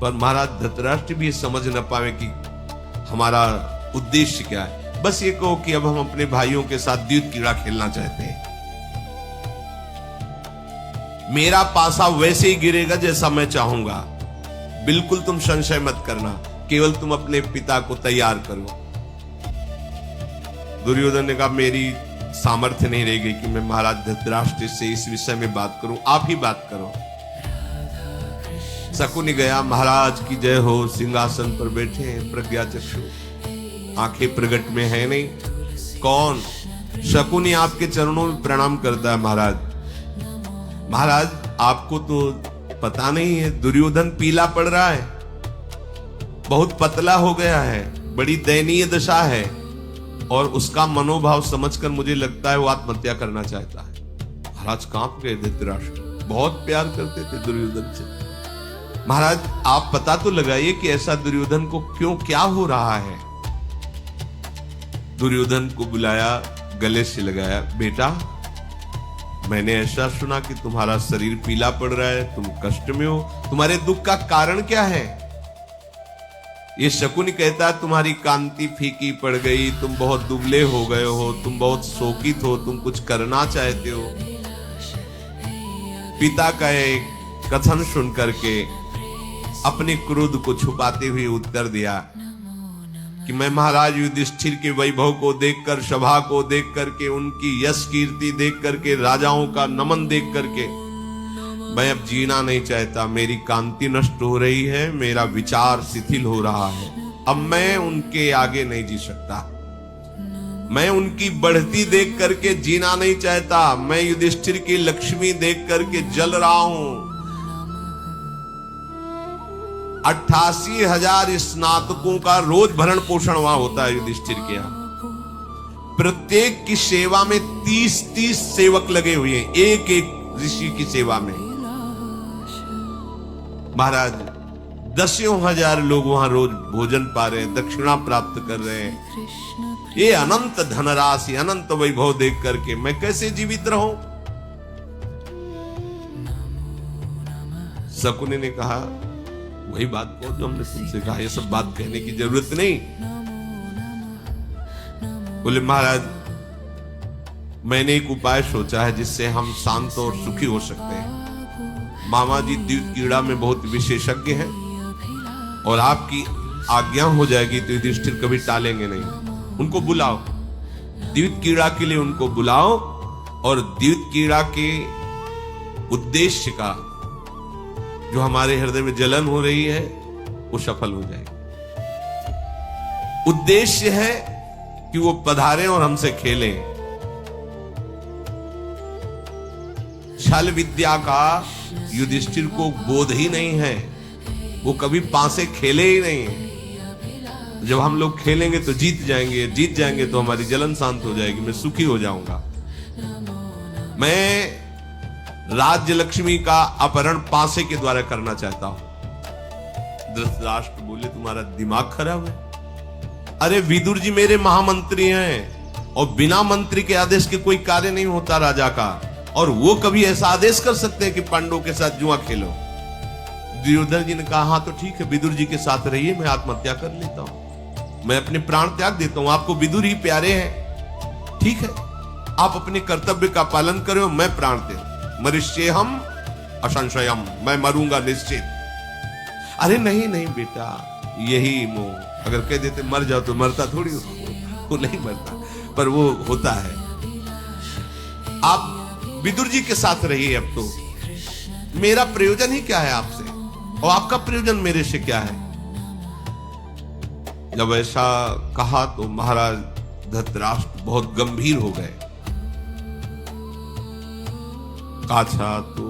पर महाराज धृतराष्ट्र भी समझ न पावे कि हमारा उद्देश्य क्या है। बस ये कहो कि अब हम अपने भाइयों के साथ द्यूत कीड़ा खेलना चाहते हैं, मेरा पासा वैसे ही गिरेगा जैसा मैं चाहूंगा, बिल्कुल तुम संशय मत करना, केवल तुम अपने पिता को तैयार करो। दुर्योधन ने कहा मेरी सामर्थ्य नहीं रह गई कि मैं महाराज धृतराष्ट्र से इस विषय में बात करूं, आप ही बात करो। शकुनी गया, महाराज की जय हो, सिंहासन पर बैठे हैं, प्रज्ञा चक्षु, आंखें प्रगट में है नहीं। कौन? शकुनी आपके चरणों में प्रणाम करता है। महाराज, महाराज आपको तो पता नहीं है, दुर्योधन पीला पड़ रहा है, बहुत पतला हो गया है, बड़ी दयनीय दशा है, और उसका मनोभाव समझकर मुझे लगता है वो आत्महत्या करना चाहता है। महाराज कांप गए धृतराष्ट्र, बहुत प्यार करते थे दुर्योधन से। महाराज आप पता तो लगाइए कि ऐसा दुर्योधन को क्यों, क्या हो रहा है। दुर्योधन को बुलाया, गले से लगाया, बेटा मैंने ऐसा सुना कि तुम्हारा शरीर पीला पड़ रहा है, तुम कष्ट में हो, तुम्हारे दुख का कारण क्या है? ये शकुनी कहता है तुम्हारी कांति फीकी पड़ गई, तुम बहुत दुबले हो गए हो, तुम बहुत शोकित हो, तुम कुछ करना चाहते हो। पिता का एक कथन सुन करके अपने क्रोध को छुपाते हुए उत्तर दिया कि मैं महाराज युधिष्ठिर के वैभव को देखकर, सभा को देख करके, उनकी यश कीर्ति देख करके, राजाओं का नमन देख करके मैं अब जीना नहीं चाहता। मेरी कांति नष्ट हो रही है, मेरा विचार शिथिल हो रहा है, अब मैं उनके आगे नहीं जी सकता। मैं उनकी बढ़ती देख करके जीना नहीं चाहता, मैं युधिष्ठिर की लक्ष्मी देख करके जल रहा हूं। 88,000 स्नातकों का रोज भरण पोषण वहां होता है युधिष्ठिर के यहां। प्रत्येक की सेवा में 30-30 सेवक लगे हुए हैं, एक एक ऋषि की सेवा में। महाराज 10,000 लोग वहां रोज भोजन पा रहे हैं, दक्षिणा प्राप्त कर रहे हैं। ये अनंत धनराशि, अनंत वैभव देख करके मैं कैसे जीवित रहूं? शकुनी ने कहा वही बात को जो हमने तुमसे कहा, ये सब बात कहने की जरूरत नहीं। बोले महाराज मैंने एक उपाय सोचा है जिससे हम शांत और सुखी हो सकते हैं। मामा जी द्यूत कीड़ा में बहुत विशेषज्ञ हैं, और आपकी आज्ञा हो जाएगी तो युधिष्ठिर कभी टालेंगे नहीं। उनको बुलाओ, द्यूत कीड़ा के लिए उनको बुलाओ, और द्यूत कीड़ा के उद्देश्य का जो हमारे हृदय में जलन हो रही है वो सफल हो जाएगी। उद्देश्य है कि वो पधारें और हमसे खेलें। छल विद्या का युधिष्ठिर को बोध ही नहीं है, वो कभी पासे खेले ही नहीं। जब हम लोग खेलेंगे तो जीत जाएंगे तो हमारी जलन शांत हो जाएगी, मैं सुखी हो जाऊंगा। मैं राज्य लक्ष्मी का अपहरण पासे के द्वारा करना चाहता हूं। धृतराष्ट्र बोले तुम्हारा दिमाग खराब है? अरे विदुर जी मेरे महामंत्री हैं, और बिना मंत्री के आदेश के कोई कार्य नहीं होता राजा का, और वो कभी ऐसा आदेश कर सकते हैं कि पांडवों के साथ जुआ खेलो। दुर्योधन जी ने कहा हाँ तो ठीक है, विदुर जी के साथ रहिए, मैं आत्महत्या कर लेता हूं, मैं अपने प्राण त्याग देता हूं, आपको विदुर ही प्यारे हैं, ठीक है आप अपने कर्तव्य का पालन करो, मैं प्राण दे मरिष्येहम असंशयम, मैं मरूंगा निश्चित। अरे नहीं नहीं बेटा, यही मोह, अगर कह देते मर जाओ तो मरता थोड़ी, वो नहीं मरता, पर वो होता है। आप विदुर जी के साथ रहिए, अब तो मेरा प्रयोजन ही क्या है आपसे, और आपका प्रयोजन मेरे से क्या है? जब ऐसा कहा तो महाराज धृतराष्ट्र बहुत गंभीर हो गए। अच्छा तो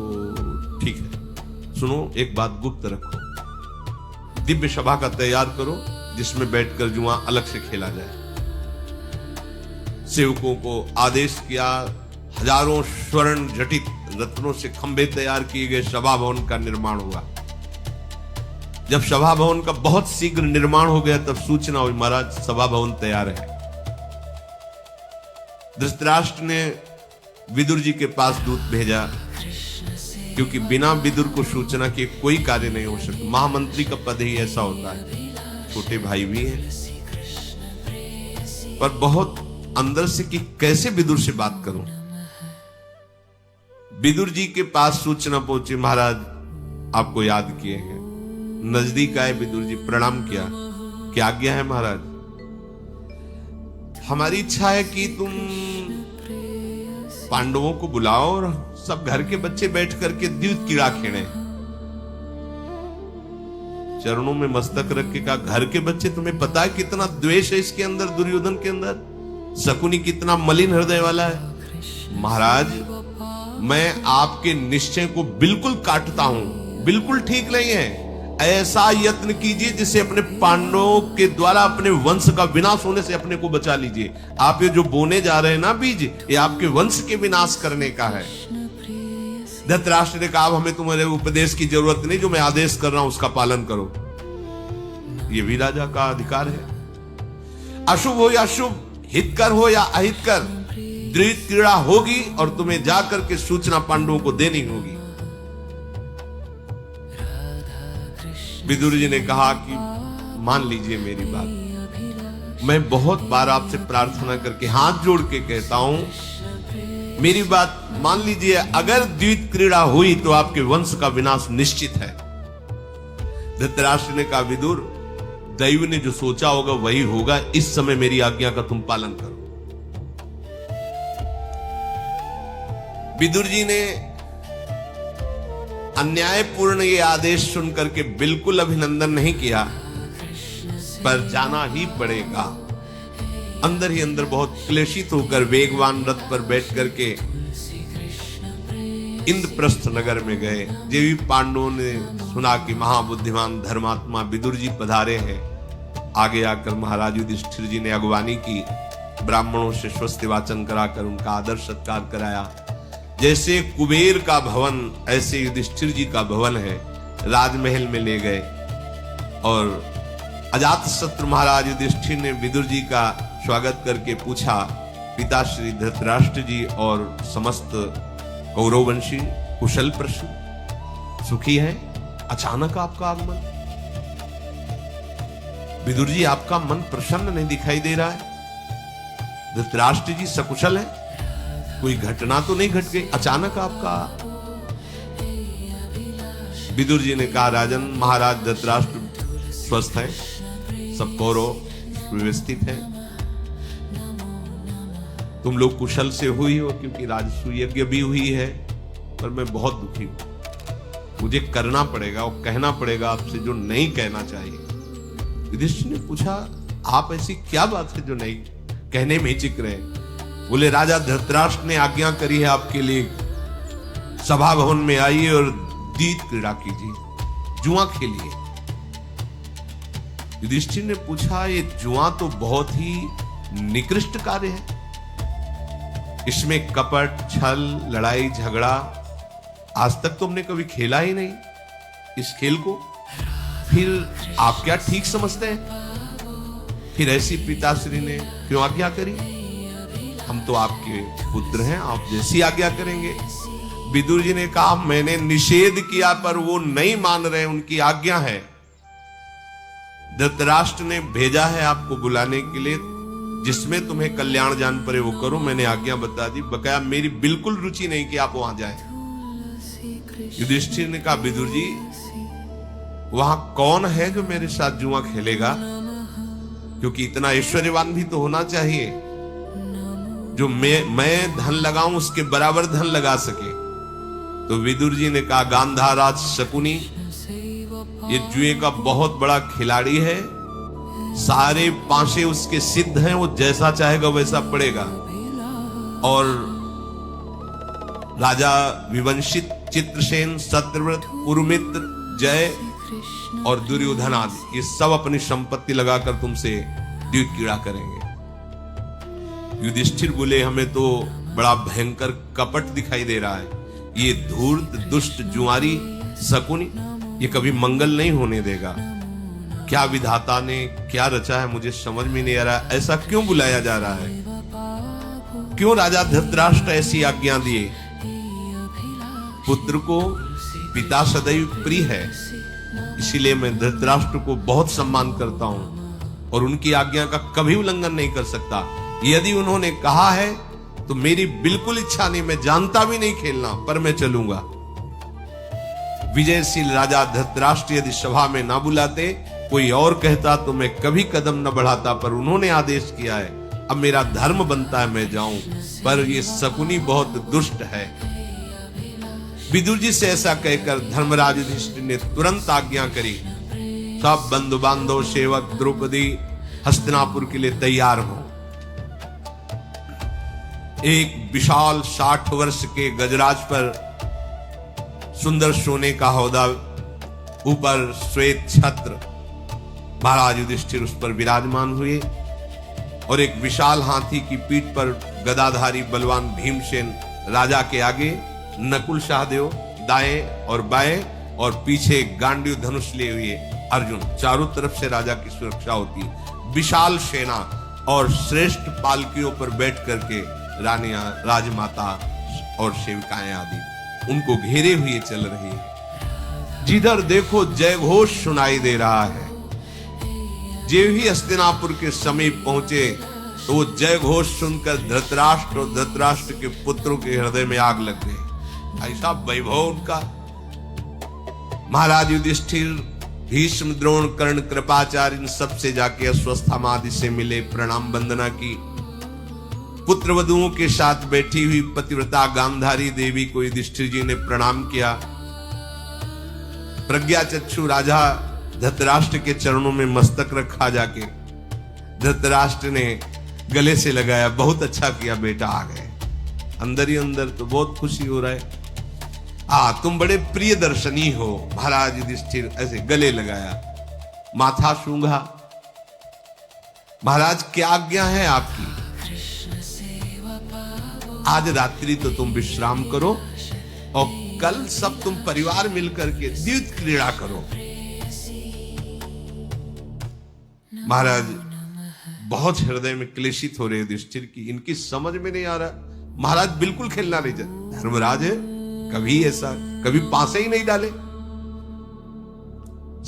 ठीक है, सुनो, एक बात गुप्त रखो। दिव्य सभा का तैयार करो जिसमें बैठकर जुआ अलग से खेला जाए। सेवकों को आदेश किया, हजारों स्वर्ण जटित रत्नों से खंभे तैयार किए गए सभा भवन का निर्माण हुआ। जब सभा भवन का बहुत शीघ्र निर्माण हो गया तब सूचना हुई, महाराज सभा भवन तैयार है। धृतराष्ट्र ने विदुर जी के पास दूत भेजा, क्योंकि बिना विदुर को सूचना के कोई कार्य नहीं हो सकता। महामंत्री का पद ही ऐसा होता है, छोटे भाई भी हैं, पर बहुत अंदर से कि कैसे विदुर से बात करूं। विदुर जी के पास सूचना पहुंची, महाराज आपको याद किए हैं। नजदीक आए विदुर जी, प्रणाम किया। क्या आज्ञा है महाराज? हमारी इच्छा है कि तुम पांडवों को बुलाओ और सब घर के बच्चे बैठ करके द्यूत कीड़ा खेलें। चरणों में मस्तक रख के कहा, घर के बच्चे, तुम्हें पता है कितना द्वेष है इसके अंदर, दुर्योधन के अंदर। शकुनी कितना मलिन हृदय वाला है। महाराज मैं आपके निश्चय को बिल्कुल काटता हूं, बिल्कुल ठीक नहीं है। ऐसा यत्न कीजिए जिससे अपने पांडवों के द्वारा अपने वंश का विनाश होने से अपने को बचा लीजिए। आप ये जो बोने जा रहे हैं ना बीज, ये आपके वंश के विनाश करने का है। धृतराष्ट्र ने कहा, हमें तुम्हारे उपदेश की जरूरत नहीं, जो मैं आदेश कर रहा हूं उसका पालन करो। ये भी राजा का अधिकार है। अशुभ हो या शुभ, हितकर हो या अहितकर, द्वैत क्रीड़ा होगी और तुम्हें जाकर के सूचना पांडवों को देनी होगी। विदुर जी ने कहा कि मान लीजिए मेरी बात, मैं बहुत बार आपसे प्रार्थना करके हाथ जोड़ के कहता हूं, मेरी बात मान लीजिए। अगर द्वैत क्रीड़ा हुई तो आपके वंश का विनाश निश्चित है। धृतराष्ट्र ने कहा, विदुर दैव ने जो सोचा होगा वही होगा, इस समय मेरी आज्ञा का तुम पालन करो। विदुर जी ने अन्यायपूर्ण ये आदेश सुनकर के बिल्कुल अभिनंदन नहीं किया, पर जाना ही पड़ेगा। अंदर ही अंदर बहुत क्लेशित होकर वेगवान रथ पर बैठ करके इंद्रप्रस्थ नगर में गए। देवी पांडवों ने सुना कि महाबुद्धिमान धर्मात्मा विदुर जी पधारे हैं। आगे आकर महाराज युधिष्ठिर जी ने अगवानी की, ब्राह्मणों से स्वस्ति वाचन कराकर उनका आदर सत्कार कराया। जैसे कुबेर का भवन ऐसे युधिष्ठिर जी का भवन है, राजमहल में ले गए और अजातशत्रु महाराज युधिष्ठिर ने विदुर जी का स्वागत करके पूछा, पिता श्री धृतराष्ट्र जी और समस्त कौरववंशी कुशल प्रश्न, सुखी है? अचानक आपका आगमन। विदुर जी आपका मन प्रसन्न नहीं दिखाई दे रहा है। धृतराष्ट्र जी सकुशल है? कोई घटना तो नहीं घट गई अचानक आपका? विदुर जी ने कहा, राजन महाराज धृतराष्ट्र स्वस्थ है, सब कौरव व्यवस्थित है। तुम लोग कुशल से हुई हो क्योंकि राजसूय यज्ञ भी हुई है, पर मैं बहुत दुखी हूं। मुझे करना पड़ेगा और कहना पड़ेगा आपसे जो नहीं कहना चाहिए। युधिष्ठिर ने पूछा, आप ऐसी क्या बात है जो नहीं कहने में हिचक रहे? बोले, राजा धृतराष्ट्र ने आज्ञा करी है आपके लिए, सभा भवन में आइए और द्वैत क्रीड़ा कीजिए, जुआ खेलिए। युधिष्ठिर ने पूछा, ये जुआ तो बहुत ही निकृष्ट कार्य है, इसमें कपट, छल, लड़ाई झगड़ा, आज तक तुमने कभी खेला ही नहीं इस खेल को, फिर आप क्या ठीक समझते हैं? फिर ऐसी पिताश्री ने क्यों आज्ञा करी? हम तो आपके पुत्र हैं, आप जैसी आज्ञा करेंगे। विदुर जी ने कहा, मैंने निषेध किया पर वो नहीं मान रहे, उनकी आज्ञा है। धृतराष्ट्र ने भेजा है आपको बुलाने के लिए, जिसमें तुम्हें कल्याण जान पड़े वो करो। मैंने आज्ञा बता दी, बकाया मेरी बिल्कुल रुचि नहीं कि आप वहां जाएं। युधिष्ठिर ने कहा, विदुर जी वहां कौन है जो मेरे साथ जुआ खेलेगा? क्योंकि इतना ऐश्वर्यवान भी तो होना चाहिए जो मैं धन लगाऊं उसके बराबर धन लगा सके। तो विदुर जी ने कहा, गांधाराज शकुनी ये जुए का बहुत बड़ा खिलाड़ी है, सारे पांचे उसके सिद्ध हैं, वो जैसा चाहेगा वैसा पड़ेगा। और राजा विवंशित, चित्रसेन, सत्यव्रत, उर्मित्र, जय और दुर्योधन आदि ये सब अपनी संपत्ति लगाकर तुमसे द्यूत क्रीड़ा करेंगे। युधिष्ठिर बोले हमें तो बड़ा भयंकर कपट दिखाई दे रहा है, ये धूर्त, दुष्ट, जुआरी, शकुनी ये कभी मंगल नहीं होने देगा। क्या विधाता ने क्या रचा है मुझे समझ में नहीं आ रहा, ऐसा क्यों बुलाया जा रहा है, क्यों राजा धृतराष्ट्र ऐसी आज्ञा दिए। पुत्र को पिता सदैव प्रिय है, इसीलिए मैं धृतराष्ट्र को बहुत सम्मान करता हूं और उनकी आज्ञा का कभी उल्लंघन नहीं कर सकता। यदि उन्होंने कहा है तो मेरी बिल्कुल इच्छा नहीं, मैं जानता भी नहीं खेलना, पर मैं चलूंगा। विजयशील राजा धृतराष्ट्र यदि सभा में ना बुलाते, कोई और कहता तो मैं कभी कदम न बढ़ाता, पर उन्होंने आदेश किया है, अब मेरा धर्म बनता है मैं जाऊं। पर ये शकुनी बहुत दुष्ट है। विदुर जी से ऐसा कहकर धर्मराज युधिष्ठिर ने तुरंत आज्ञा करी, सब बंधु बांधव, सेवक, द्रौपदी हस्तिनापुर के लिए तैयार हो। एक विशाल 60 वर्ष के गजराज पर सुंदर सोने का हौदा, ऊपर श्वेत छत्र, महाराज युधिष्ठिर उस पर विराजमान हुए और एक विशाल हाथी की पीठ पर गदाधारी बलवान भीमसेन, राजा के आगे नकुल सहदेव दाएं और बाएं और पीछे गांडीव धनुष लिए हुए अर्जुन, चारों तरफ से राजा की सुरक्षा होती है। विशाल सेना और श्रेष्ठ पालकियों पर बैठ करके रानियां, राजमाता और सेविकाएं आदि उनको घेरे हुए चल रही है। जिधर देखो जय घोष सुनाई दे रहा है। जे भी हस्तिनापुर के समीप पहुंचे तो वो जय घोष सुनकर धृतराष्ट्र और धृतराष्ट्र के पुत्रों के हृदय में आग लग गई। ऐसा वैभव उनका। महाराज युधिष्ठिर, भीष्म, द्रोण, कर्ण, कृपाचार्य इन सबसे जाके अश्वत्थामा आदि से मिले, प्रणाम वंदना की। पुत्र वधुओं के साथ बैठी हुई पतिव्रता गांधारी देवी को युधिष्ठिर जी ने प्रणाम किया। प्रज्ञाचक्षु राजा धृतराष्ट्र के चरणों में मस्तक रखा जाके धृतराष्ट्र ने गले से लगाया, बहुत अच्छा किया बेटा आ गए। अंदर ही अंदर तो बहुत खुशी हो रहा है, तुम बड़े प्रिय दर्शनी हो। महाराज युधिष्ठिर ऐसे गले लगाया, माथा सूंघा। महाराज क्या आज्ञा है आपकी? आज रात्रि तो तुम विश्राम करो और कल सब तुम परिवार मिलकर के द्यूत क्रीड़ा करो। महाराज बहुत हृदय में क्लेशित हो रहे युधिष्ठिर की, इनकी समझ में नहीं आ रहा। महाराज बिल्कुल खेलना नहीं चाहते, धर्मराज है, कभी ऐसा कभी पासे ही नहीं डाले।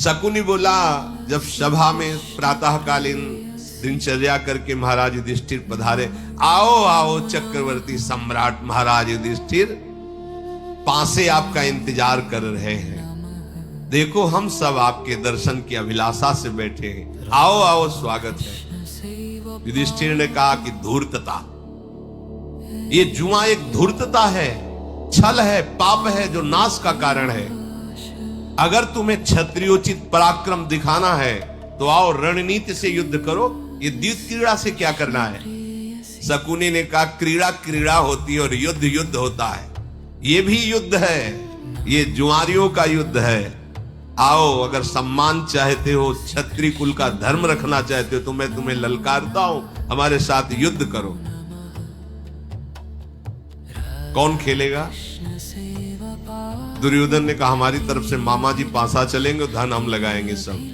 शकुनी बोला, जब सभा में प्रातःकालीन दिनचर्या करके महाराज युधिष्ठिर पधारे, आओ आओ चक्रवर्ती सम्राट महाराज युधिष्ठिर, पासे आपका इंतजार कर रहे हैं। देखो हम सब आपके दर्शन की अभिलाषा से बैठे हैं, आओ आओ स्वागत है। युधिष्ठिर ने कहा कि धूर्तता, ये जुआ एक धूर्तता है, छल है, पाप है जो नाश का कारण है। अगर तुम्हें क्षत्रियोचित पराक्रम दिखाना है तो आओ रणनीति से युद्ध करो, ये द्यूत क्रीड़ा से क्या करना है? शकुनी ने कहा क्रीड़ा क्रीड़ा होती है और युद्ध युद्ध होता है, ये भी युद्ध है, ये जुआरियों का युद्ध है। आओ, अगर सम्मान चाहते हो, क्षत्रिय कुल का धर्म रखना चाहते हो तो मैं तुम्हें ललकारता हूं, हमारे साथ युद्ध करो। कौन खेलेगा? दुर्योधन ने कहा हमारी तरफ से मामा जी पासा चलेंगे, धन हम लगाएंगे सब।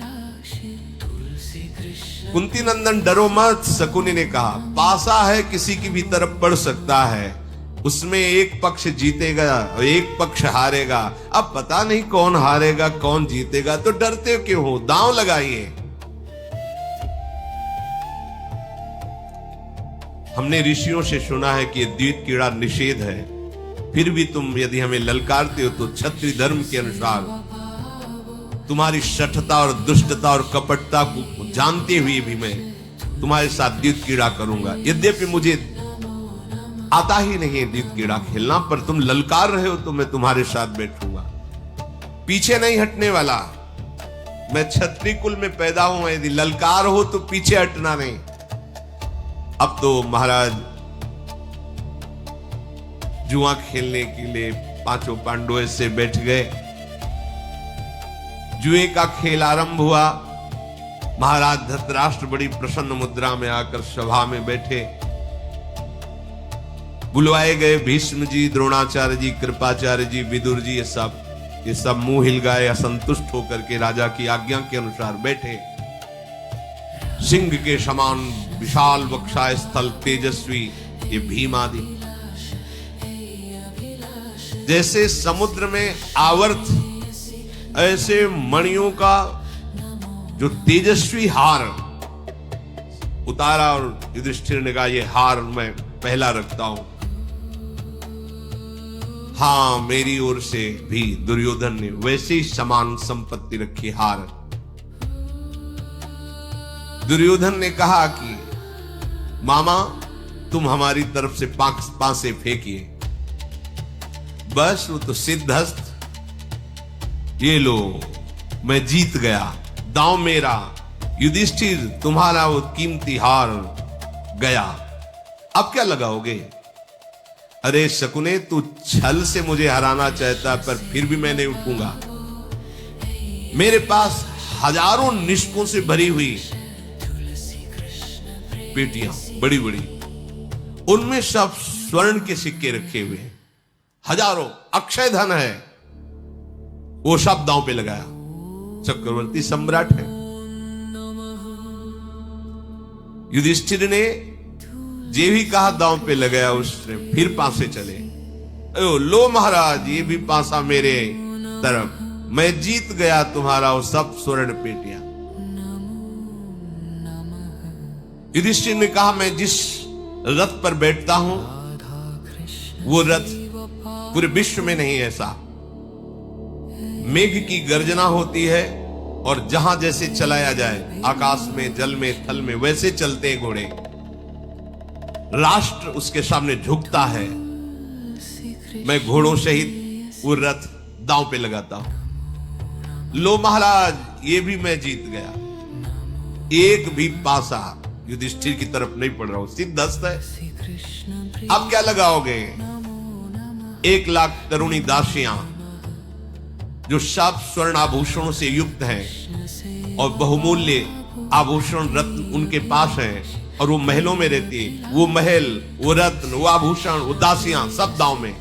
कुंती नंदन डरो मत, शकुनी ने कहा पासा है, किसी की भी तरफ पड़ सकता है, उसमें एक पक्ष जीतेगा और एक पक्ष हारेगा। अब पता नहीं कौन हारेगा कौन जीतेगा, तो डरते क्यों हो? दांव लगाइए। हमने ऋषियों से सुना है कि द्यूत क्रीड़ा निषेध है, फिर भी तुम यदि हमें ललकारते हो तो क्षत्रिय धर्म के अनुसार तुम्हारी शठता और दुष्टता और कपटता को जानते हुए भी मैं तुम्हारे साथ द्यूत क्रीड़ा करूंगा। यद्यपि मुझे आता ही नहीं है द्यूत क्रीड़ा खेलना, पर तुम ललकार रहे हो तो मैं तुम्हारे साथ बैठूंगा, पीछे नहीं हटने वाला। मैं क्षत्रिय कुल में पैदा हूं, यदि ललकार हो तो पीछे हटना नहीं। अब तो महाराज जुआ खेलने के लिए पांचों पांडव ऐसे बैठ गए। जुए का खेल आरंभ हुआ। महाराज धृतराष्ट्र बड़ी प्रसन्न मुद्रा में आकर सभा में बैठे। बुलवाए गए भीष्म जी, द्रोणाचार्य जी, कृपाचार्य जी, विदुर जी, ये सब मुंह हिल गए, असंतुष्ट होकर के राजा की आज्ञा के अनुसार बैठे। सिंह के समान विशाल वक्षाय स्थल तेजस्वी ये भीम आदि, जैसे समुद्र में आवर्त ऐसे मणियों का जो तेजस्वी हार उतारा, और युधिष्ठिर ने कहा ये हार मैं पहला रखता हूं। हां, मेरी ओर से भी दुर्योधन ने वैसे ही समान संपत्ति रखी हार। दुर्योधन ने कहा कि मामा तुम हमारी तरफ से पांसे फेंकिए, बस वो तो सिद्धहस्त, ये लो मैं जीत गया, दांव मेरा। युधिष्ठिर तुम्हारा वो कीमती हार गया, अब क्या लगाओगे? अरे शकुने, तू छल से मुझे हराना चाहता, पर फिर भी मैं नहीं उठूंगा। मेरे पास हजारों निष्कों से भरी हुई पेटियां बड़ी बड़ी, उनमें सब स्वर्ण के सिक्के रखे हुए हैं, हजारों, अक्षय धन है, वो सब दांव पे लगाया। चक्रवर्ती सम्राट है। युधिष्ठिर ने जे भी कहा दांव पे लगाया, उसने फिर पासे चले। लो महाराज, ये भी पासा मेरे तरफ, मैं जीत गया तुम्हारा वो सब स्वर्ण पेटियां। युधिष्ठिर ने कहा मैं जिस रथ पर बैठता हूं वो रथ पूरे विश्व में नहीं ऐसा। मेघ की गर्जना होती है और जहां जैसे चलाया जाए, आकाश में, जल में, थल में, वैसे चलते हैं घोड़े। राष्ट्र उसके सामने झुकता है। मैं घोड़ों सहित वो रथ दांव पे लगाता हूं। लो महाराज, ये भी मैं जीत गया। एक भी पासा युधिष्ठिर की तरफ नहीं पड़ रहा हूं, सिद्धहस्त है। अब क्या लगाओगे? 1,00,000 तरुणी दासियां जो सब स्वर्ण आभूषणों से युक्त हैं और बहुमूल्य आभूषण रत्न उनके पास हैं, और वो महलों में रहती है। वो महल, वो रत्न, वो आभूषण, वो दासियां सब दांव में।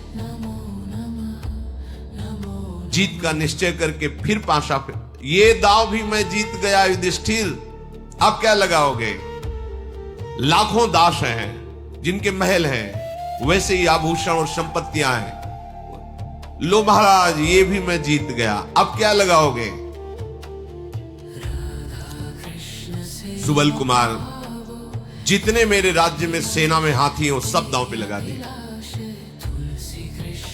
जीत का निश्चय करके फिर पासा पे, ये दांव भी मैं जीत गया युधिष्ठिर, अब क्या लगाओगे? लाखों दास हैं जिनके महल हैं, वैसे ही आभूषण और संपत्तियां हैं। लो महाराज, ये भी मैं जीत गया, अब क्या लगाओगे? सुबल कुमार, जितने मेरे राज्य में सेना में हाथी हो सब दांव पे लगा दिए।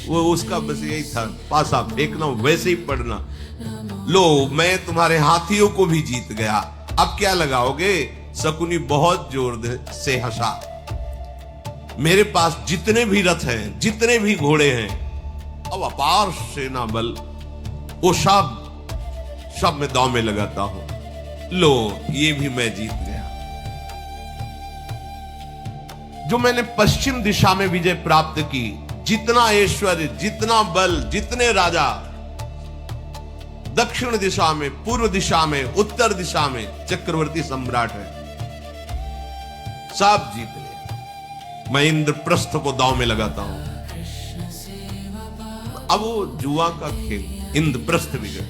वो उसका बस यही था, पासा फेंकना, वैसे ही पड़ना। लो, मैं तुम्हारे हाथियों को भी जीत गया, अब क्या लगाओगे? शकुनी बहुत जोर से हंसा। मेरे पास जितने भी रथ हैं, जितने भी घोड़े हैं, अब अपार सेना बल, वो सब मैं दांव में लगाता हूं। लो, ये भी मैं जीत गया। जो मैंने पश्चिम दिशा में विजय प्राप्त की, जितना ऐश्वर्य, जितना बल, जितने राजा, दक्षिण दिशा में, पूर्व दिशा में, उत्तर दिशा में चक्रवर्ती सम्राट है, सब जीत ले। मैं इंद्रप्रस्थ को दांव में लगाता हूं। अब वो जुआ का खेल, इंद्रप्रस्थ विजय,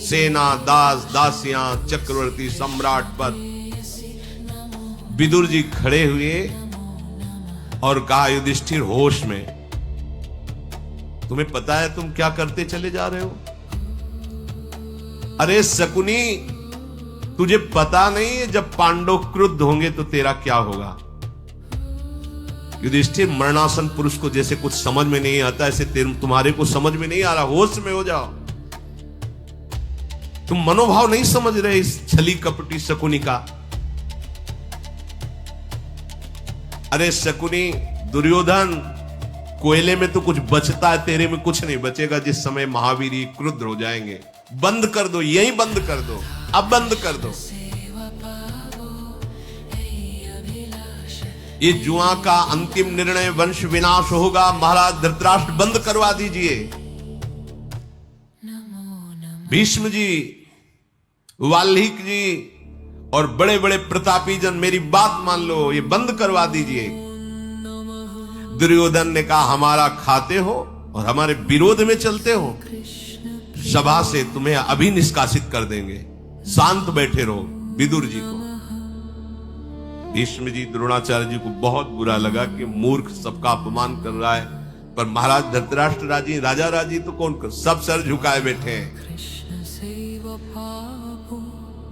सेना, दास, दासियां, चक्रवर्ती सम्राट पद। विदुर जी खड़े हुए और कहा, युधिष्ठिर होश में, तुम्हें पता है तुम क्या करते चले जा रहे हो? अरे शकुनी, तुझे पता नहीं है जब पांडव क्रुद्ध होंगे तो तेरा क्या होगा? युधिष्ठिर, मरणासन पुरुष को जैसे कुछ समझ में नहीं आता, ऐसे तुम्हारे को समझ में नहीं आ रहा। होश में हो जाओ। तुम मनोभाव नहीं समझ रहे इस छली कपटी शकुनी का। अरे शकुनी, दुर्योधन, कोयले में तो कुछ बचता है, तेरे में कुछ नहीं बचेगा जिस समय महावीर क्रुद्ध हो जाएंगे। बंद कर दो, यही बंद कर दो, अब बंद कर दो। ये जुआ का अंतिम निर्णय वंश विनाश होगा। महाराज धृतराष्ट्र बंद करवा दीजिए। भीष्म जी, वाल्मीकि जी और बड़े बड़े प्रतापी जन मेरी बात मान लो, ये बंद करवा दीजिए। दुर्योधन ने कहा हमारा खाते हो और हमारे विरोध में चलते हो, सभा से तुम्हें अभी निष्कासित कर देंगे, शांत बैठे रहो। विदुर जी को, भीष्म जी, द्रोणाचार्य जी को बहुत बुरा लगा कि मूर्ख सबका अपमान कर रहा है, पर महाराज धृतराष्ट्र राजी, राजा राजी तो कौन कर, सब सर झुकाए बैठे हैं।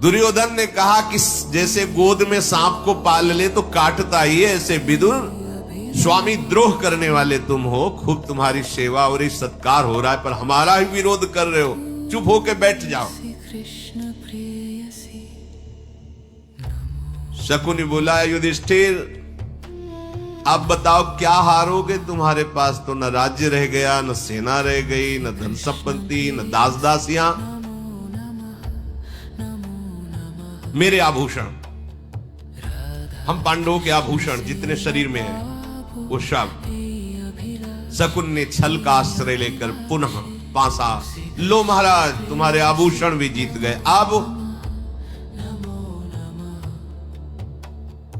दुर्योधन ने कहा कि जैसे गोद में सांप को पाल ले तो काटता ही है, ऐसे विदुर स्वामी द्रोह करने वाले तुम हो। खूब तुम्हारी सेवा और सत्कार हो रहा है, पर हमारा ही विरोध कर रहे हो, चुप होके बैठ जाओ। शकुनी बोला, युधिष्ठिर अब बताओ क्या हारोगे? तुम्हारे पास तो न राज्य रह गया, न सेना रह गई, न धन संपत्ति, न दास दासियां। मेरे आभूषण, हम पांडवों के आभूषण जितने शरीर में है वो सब। शकुन ने छल का आश्रय लेकर पुनः पासा, लो महाराज तुम्हारे आभूषण भी जीत गए। अब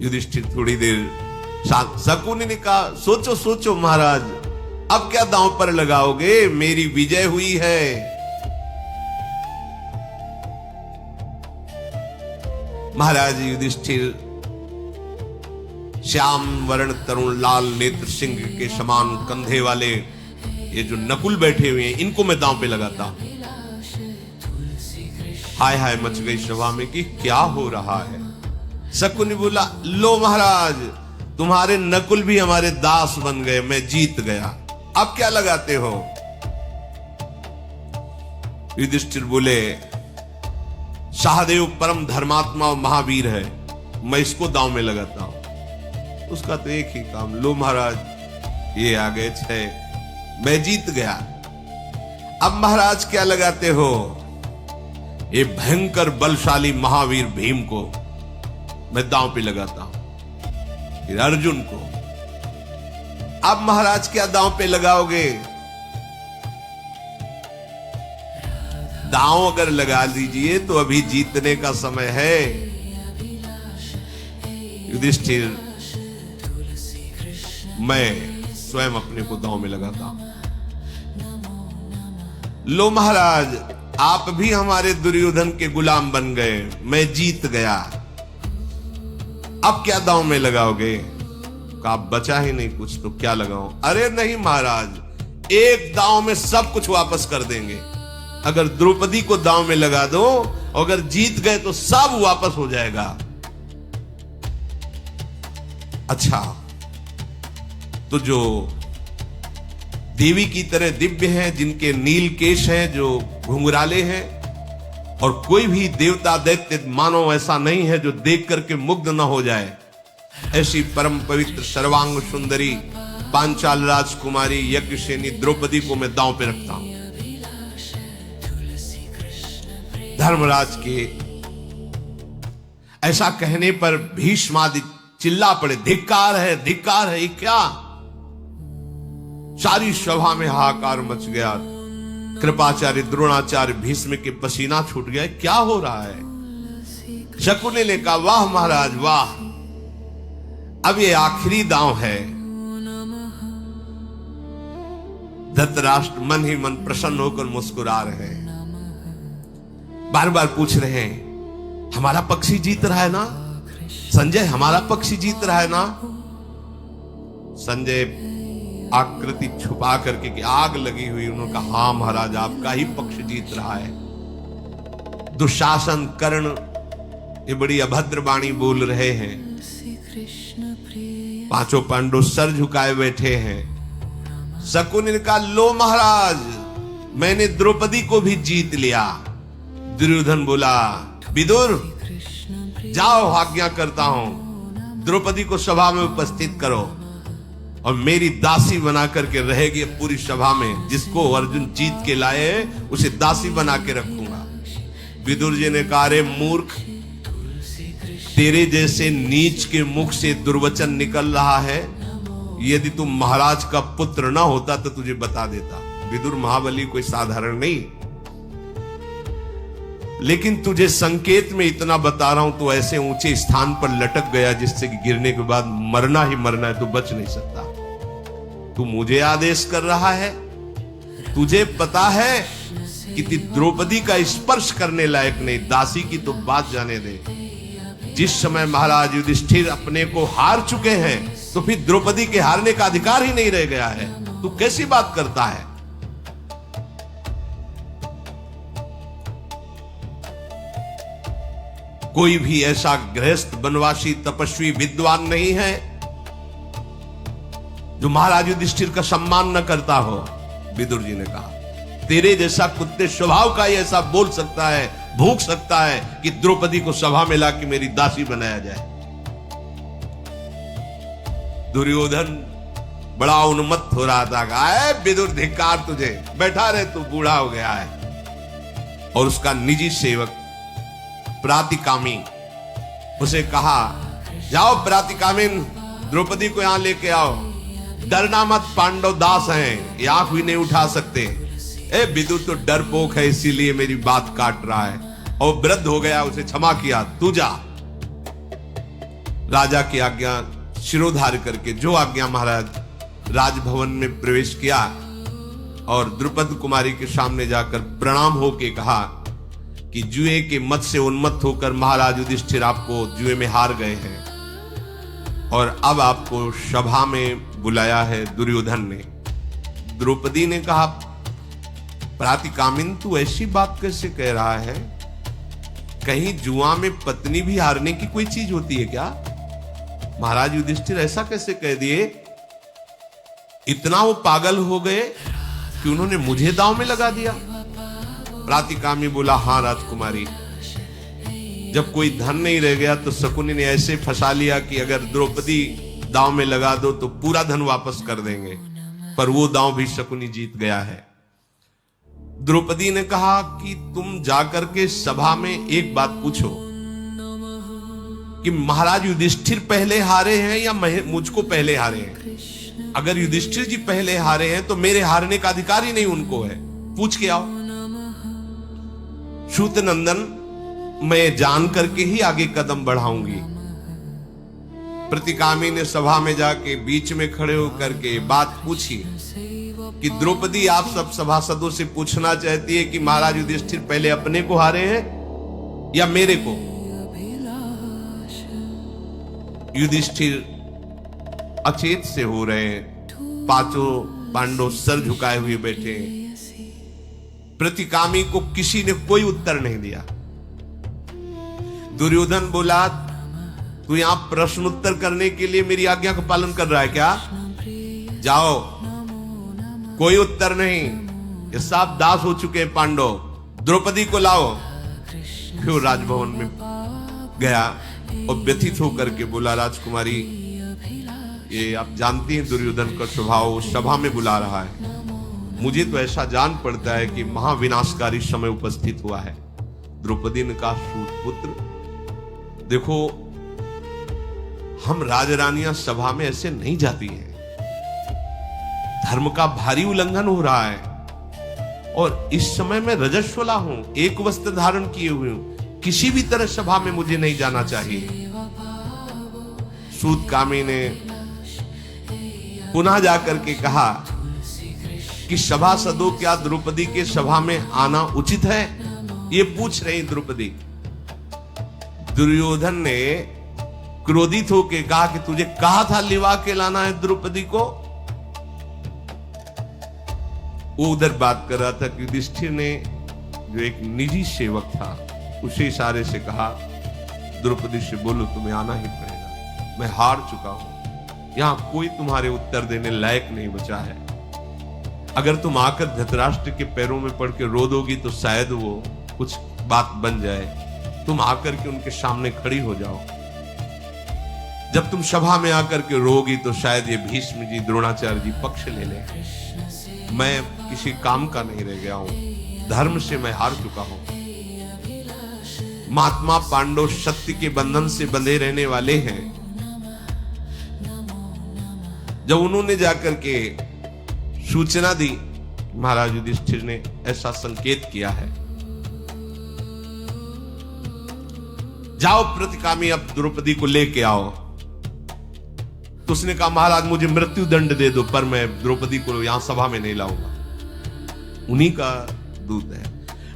युधिष्ठिर थोड़ी देर शांत। शकुनी ने कहा, सोचो सोचो महाराज, अब क्या दांव पर लगाओगे? मेरी विजय हुई है। महाराज युधिष्ठिर श्याम वर्ण तरुण लाल नेत्र सिंह के समान कंधे वाले ये जो नकुल बैठे हुए हैं, इनको मैं दांव पे लगाता हूं। हाय हाय मच गई सभा में कि क्या हो रहा है। शकुनी बोला, लो महाराज तुम्हारे नकुल भी हमारे दास बन गए, मैं जीत गया, अब क्या लगाते हो? युधिष्ठिर बोले, सहदेव परम धर्मात्मा और महावीर है, मैं इसको दांव में लगाता हूं। उसका तो एक ही काम, लो महाराज ये आ गए 6, मैं जीत गया। अब महाराज क्या लगाते हो? ये भयंकर बलशाली महावीर भीम को मैं दांव पे लगाता हूं, फिर अर्जुन को। अब महाराज क्या दांव पे लगाओगे? दांव अगर लगा दीजिए तो अभी जीतने का समय है। युधिष्ठिर, मैं स्वयं अपने को दांव में लगाता हूं। लो महाराज आप भी हमारे दुर्योधन के गुलाम बन गए, मैं जीत गया, अब क्या दांव में लगाओगे? कहा बचा ही नहीं कुछ तो क्या लगाऊं? अरे नहीं महाराज, एक दांव में सब कुछ वापस कर देंगे। अगर द्रौपदी को दांव में लगा दो, अगर जीत गए तो सब वापस हो जाएगा। अच्छा, तो जो देवी की तरह दिव्य हैं, जिनके नील केश हैं, जो घुंघराले हैं, और कोई भी देवता दैत्य मानव ऐसा नहीं है जो देख करके मुग्ध न हो जाए, ऐसी परम पवित्र सर्वांग सुंदरी पांचाल राजकुमारी यज्ञसेनी द्रौपदी को मैं दांव पे रखता हूं। धर्मराज के ऐसा कहने पर भीष्मादि चिल्ला पड़े, धिक्कार है, धिक्कार है। क्या? सारी सभा में हाहाकार मच गया। कृपाचार्य, द्रोणाचार्य, भीष्म के पसीना छूट गया, क्या हो रहा है? शकुनी ने कहा, वाह महाराज वाह, अब ये आखिरी दांव है। धृतराष्ट्र मन ही मन प्रसन्न होकर मुस्कुरा रहे हैं, बार बार पूछ रहे हैं, हमारा पक्षी जीत रहा है ना? संजय हमारा पक्षी जीत रहा है ना? संजय आकृति छुपा करके कि आग लगी हुई, उन्होंने कहा, हां महाराज आपका ही पक्ष जीत रहा है। दुशासन, कर्ण ये बड़ी अभद्र वाणी बोल रहे हैं। पांचों पांडव सर झुकाए बैठे हैं। शकुनि ने कहा, लो महाराज मैंने द्रौपदी को भी जीत लिया। दुर्योधन बोला, विदुर जाओ, आज्ञा करता हूं, द्रौपदी को सभा में उपस्थित करो और मेरी दासी बना करके रहेगी पूरी सभा में। जिसको अर्जुन जीत के लाए उसे दासी बना के रखूंगा। विदुर जी ने कहा, अरे मूर्ख, तेरे जैसे नीच के मुख से दुर्वचन निकल रहा है, यदि तू महाराज का पुत्र ना होता तो तुझे बता देता। विदुर महाबली कोई साधारण नहीं, लेकिन तुझे संकेत में इतना बता रहा हूं, तो ऐसे ऊंचे स्थान पर लटक गया जिससे कि गिरने के बाद मरना ही मरना है, तू बच नहीं सकता। तू मुझे आदेश कर रहा है, तुझे पता है कि द्रौपदी का स्पर्श करने लायक नहीं, दासी की तो बात जाने दे। जिस समय महाराज युधिष्ठिर अपने को हार चुके हैं, तो फिर द्रौपदी के हारने का अधिकार ही नहीं रह गया है। तू कैसी बात करता है? कोई भी ऐसा गृहस्थ बनवासी तपस्वी विद्वान नहीं है जो महाराज युधिष्ठिर का सम्मान न करता हो। विदुर जी ने कहा, तेरे जैसा कुत्ते स्वभाव का ही ऐसा बोल सकता है, भूख सकता है कि द्रौपदी को सभा में लाके मेरी दासी बनाया जाए। दुर्योधन बड़ा उन्मत्त हो रहा था, कहा विदुर धिक्कार तुझे, बैठा रहे, तू बूढ़ा हो गया है। और उसका निजी सेवक प्रातिकामी उसे कहा, जाओ प्रातिकामिन, द्रौपदी को यहां लेके आओ, डरना मत, पांडव दास हैं, ये आंख भी नहीं उठा सकते। विदुर तो डरपोक है, इसीलिए मेरी बात काट रहा है, और वृद्ध हो गया, उसे क्षमा किया, तू जा। राजा की आज्ञा शिरोधार्य करके जो आज्ञा महाराज राजभवन में प्रवेश किया और द्रुपद कुमारी के सामने जाकर प्रणाम होके कहा कि जुए के मत से उन्मत्त होकर महाराज युधिष्ठिर आपको जुए में हार गए हैं और अब आपको सभा में बुलाया है दुर्योधन ने। द्रौपदी ने कहा, प्रातिकामिन तू ऐसी बात कैसे कह रहा है? कहीं जुआ में पत्नी भी हारने की कोई चीज होती है क्या? महाराज युधिष्ठिर ऐसा कैसे कह दिए? इतना वो पागल हो गए कि उन्होंने मुझे दांव में लगा दिया। प्रातिकामी बोला, हां राजकुमारी, जब कोई धन नहीं रह गया तो शकुनी ने ऐसे फंसा लिया कि अगर द्रौपदी दांव में लगा दो तो पूरा धन वापस कर देंगे, पर वो दांव भी शकुनी जीत गया है। द्रौपदी ने कहा कि तुम जाकर के सभा में एक बात पूछो कि महाराज युधिष्ठिर पहले हारे हैं या मुझको पहले हारे हैं। अगर युधिष्ठिर जी पहले हारे हैं तो मेरे हारने का अधिकार ही नहीं उनको है, पूछ के आओ। सूत नंदन, मैं जान करके ही आगे कदम बढ़ाऊंगी। प्रतिकामी ने सभा में जाके बीच में खड़े होकर के बात पूछी कि द्रौपदी आप सब सभासदों से पूछना चाहती है कि महाराज युधिष्ठिर पहले अपने को हारे हैं या मेरे को। युधिष्ठिर अचेत से हो रहे हैं, पांचों पांडव सर झुकाए हुए बैठे हैं। प्रतिकामी को किसी ने कोई उत्तर नहीं दिया। दुर्योधन बोला, तू यहां प्रश्न उत्तर करने के लिए मेरी आज्ञा का पालन कर रहा है क्या? जाओ, कोई उत्तर नहीं, ये सब दास हो चुके हैं पांडव, द्रौपदी को लाओ। फिर राजभवन में गया और व्यथित होकर के बोला, राजकुमारी, ये आप जानती हैं दुर्योधन का स्वभाव, सभा में बुला रहा है, मुझे तो ऐसा जान पड़ता है कि महाविनाशकारी समय उपस्थित हुआ है। द्रौपदी ने कहा, सूतपुत्र, देखो हम राजरानियां सभा में ऐसे नहीं जाती हैं, धर्म का भारी उल्लंघन हो रहा है और इस समय मैं रजस्वला हूं, एक वस्त्र धारण किए हुए हूं, किसी भी तरह सभा में मुझे नहीं जाना चाहिए। सूतकामी ने पुनः जाकर के कहा कि सभासदों, क्या द्रौपदी के सभा में आना उचित है? ये पूछ रही द्रौपदी। दुर्योधन ने क्रोधित होकर कहा कि तुझे कहा था लिवा के लाना है द्रौपदी को। वो उधर बात कर रहा था कि युधिष्ठिर ने, जो एक निजी सेवक था, उसे इशारे से कहा, द्रौपदी से बोलो तुम्हें आना ही पड़ेगा, मैं हार चुका हूं, यहां कोई तुम्हारे उत्तर देने लायक नहीं बचा है। अगर तुम आकर धृतराष्ट्र के पैरों में पड़ के रो दोगी तो शायद वो कुछ बात बन जाए। तुम आकर के उनके सामने खड़ी हो जाओ। जब तुम सभा में आकर के रोगी तो शायद ये भीष्म जी, द्रोणाचार्य जी पक्ष ले लें। मैं किसी काम का नहीं रह गया हूं, धर्म से मैं हार चुका हूं। महात्मा पांडव सत्य के बंधन से बंधे रहने वाले हैं। जब उन्होंने जाकर के सूचना दी, महाराज युधिष्ठिर ने ऐसा संकेत किया है, जाओ प्रतिकामी अब द्रौपदी को लेके आओ। तो उसने कहा महाराज मुझे मृत्यु दंड दे दो, पर मैं द्रौपदी को यहां सभा में नहीं लाऊंगा। उन्हीं का दूत है।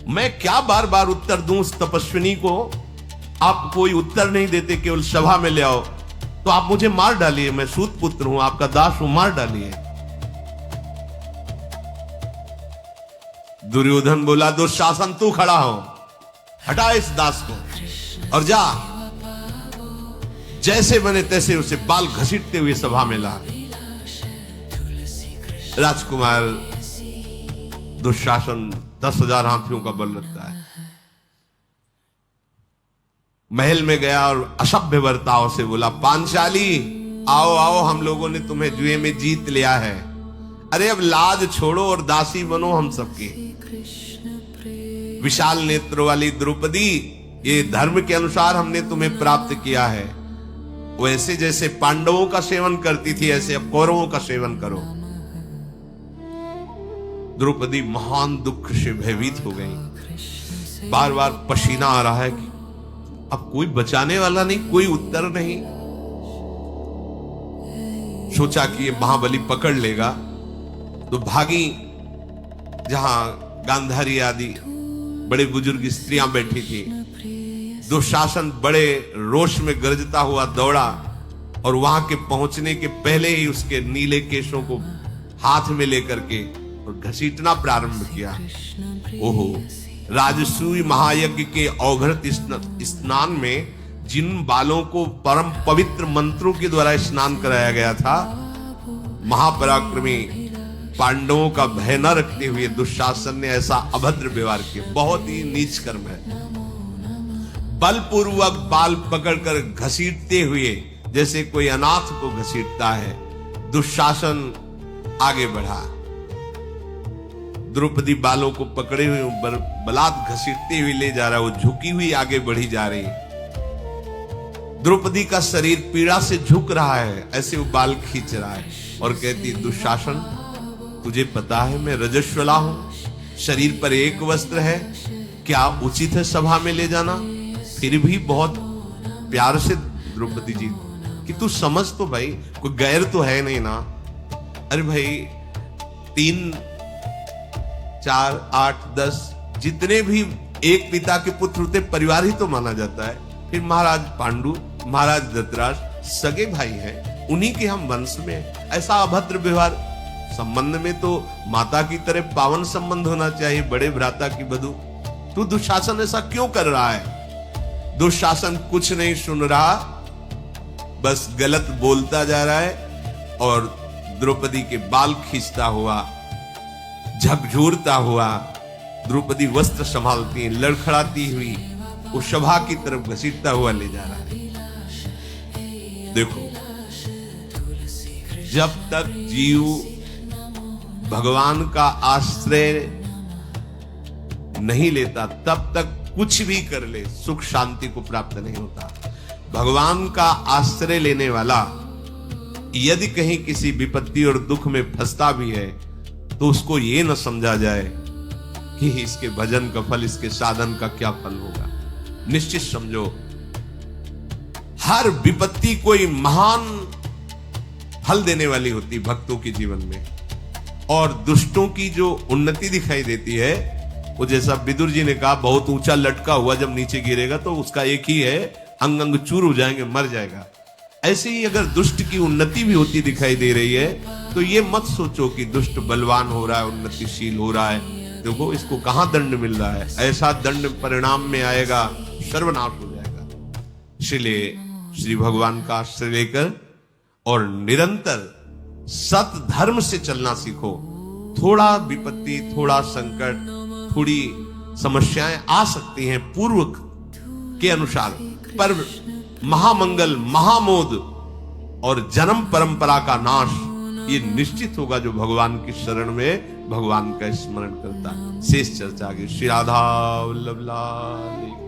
मैं क्या बार बार उत्तर दूं उस तपस्विनी को? आप कोई उत्तर नहीं देते, केवल सभा में ले आओ। तो आप मुझे मार डालिए, मैं सूत पुत्र हूं, आपका दास हूं, मार डालिए। दुर्योधन बोला दुशासन तू खड़ा हो, हटा इस दास को और जा। जैसे बने तैसे उसे बाल घसीटते हुए सभा में ला। राजकुमार दुशासन 10,000 हाथियों का बल रखता है। महल में गया और असभ्य बर्ताव से बोला पांचाली आओ आओ, हम लोगों ने तुम्हें जुए में जीत लिया है। अरे अब लाज छोड़ो और दासी बनो हम सबकी। विशाल नेत्र वाली द्रौपदी, ये धर्म के अनुसार हमने तुम्हें प्राप्त किया है। वैसे जैसे पांडवों का सेवन करती थी ऐसे अब कौरवों का सेवन करो। द्रौपदी महान दुख से भयभीत हो गई। बार बार पसीना आ रहा है कि अब कोई बचाने वाला नहीं, कोई उत्तर नहीं। सोचा कि ये महाबली पकड़ लेगा, तो भागी जहां गांधारी आदि बड़े बुजुर्ग स्त्रियां बैठी थी। दुशासन बड़े रोष में गरजता हुआ दौड़ा और वहां के पहुंचने के पहले ही उसके नीले केशों को हाथ में लेकर के और घसीटना प्रारंभ किया। ओहो, राजसूय महायज्ञ के अवघृत स्नान में जिन बालों को परम पवित्र मंत्रों के द्वारा स्नान कराया गया था, महापराक्रमी पांडवों का भय न रखते हुए दुशासन ने ऐसा अभद्र व्यवहार किया। बहुत ही नीच कर्म है। बलपूर्वक बाल पकड़कर घसीटते हुए जैसे कोई अनाथ को घसीटता है, दुशासन आगे बढ़ा। द्रौपदी बालों को पकड़े हुए बलात् घसीटते हुए ले जा रहा है। वो झुकी हुई आगे बढ़ी जा रही। द्रौपदी का शरीर पीड़ा से झुक रहा है, ऐसे वो बाल खींच रहा है और कहती दुशासन तुझे पता है मैं रजस्वला हूं, शरीर पर एक वस्त्र है, क्या उचित है सभा में ले जाना? फिर भी बहुत प्यार से द्रौपदी जी कि तू समझ तो भाई, कोई गैर तो है नहीं ना। अरे भाई 3, 4, 8, 10 जितने भी एक पिता के पुत्र होते परिवार ही तो माना जाता है। फिर महाराज पांडु, महाराज धृतराष्ट्र सगे भाई हैं, उन्हीं के हम वंश में। ऐसा अभद्र व्यवहार, संबंध में तो माता की तरह पावन संबंध होना चाहिए, बड़े भ्राता की बधू। तू दुशासन ऐसा क्यों कर रहा है? दुशासन कुछ नहीं सुन रहा, बस गलत बोलता जा रहा है और द्रौपदी के बाल खींचता हुआ, झकझोरता हुआ द्रौपदी वस्त्र संभालती, लड़खड़ाती हुई वो सभा की तरफ घसीटता हुआ ले जा रहा है। देखो, जब तक जीव भगवान का आश्रय नहीं लेता तब तक कुछ भी कर ले सुख शांति को प्राप्त नहीं होता। भगवान का आश्रय लेने वाला यदि कहीं किसी विपत्ति और दुख में फंसता भी है तो उसको ये न समझा जाए कि इसके भजन का फल, इसके साधन का क्या फल होगा। निश्चित समझो, हर विपत्ति कोई महान फल देने वाली होती भक्तों के जीवन में। और दुष्टों की जो उन्नति दिखाई देती है, वो जैसा विदुर जी ने कहा, बहुत ऊंचा लटका हुआ जब नीचे गिरेगा तो उसका एक ही है, अंग अंग चूर हो जाएंगे, मर जाएगा। ऐसे ही अगर दुष्ट की उन्नति भी होती दिखाई दे रही है तो ये मत सोचो कि दुष्ट बलवान हो रहा है, उन्नतिशील हो रहा है। देखो इसको कहां दंड मिल रहा है, ऐसा दंड परिणाम में आएगा, सर्वनाश हो जाएगा। इसलिए श्री भगवान का आश्रय लेकर और निरंतर सत धर्म से चलना सीखो। थोड़ा विपत्ति, थोड़ा संकट, थोड़ी समस्याएं आ सकती हैं पूर्व के अनुसार, पर महामंगल, महामोद और जन्म परंपरा का नाश ये निश्चित होगा जो भगवान की शरण में भगवान का स्मरण करता है। शेष चर्चा आगे। श्री राधा वल्लभ लाल।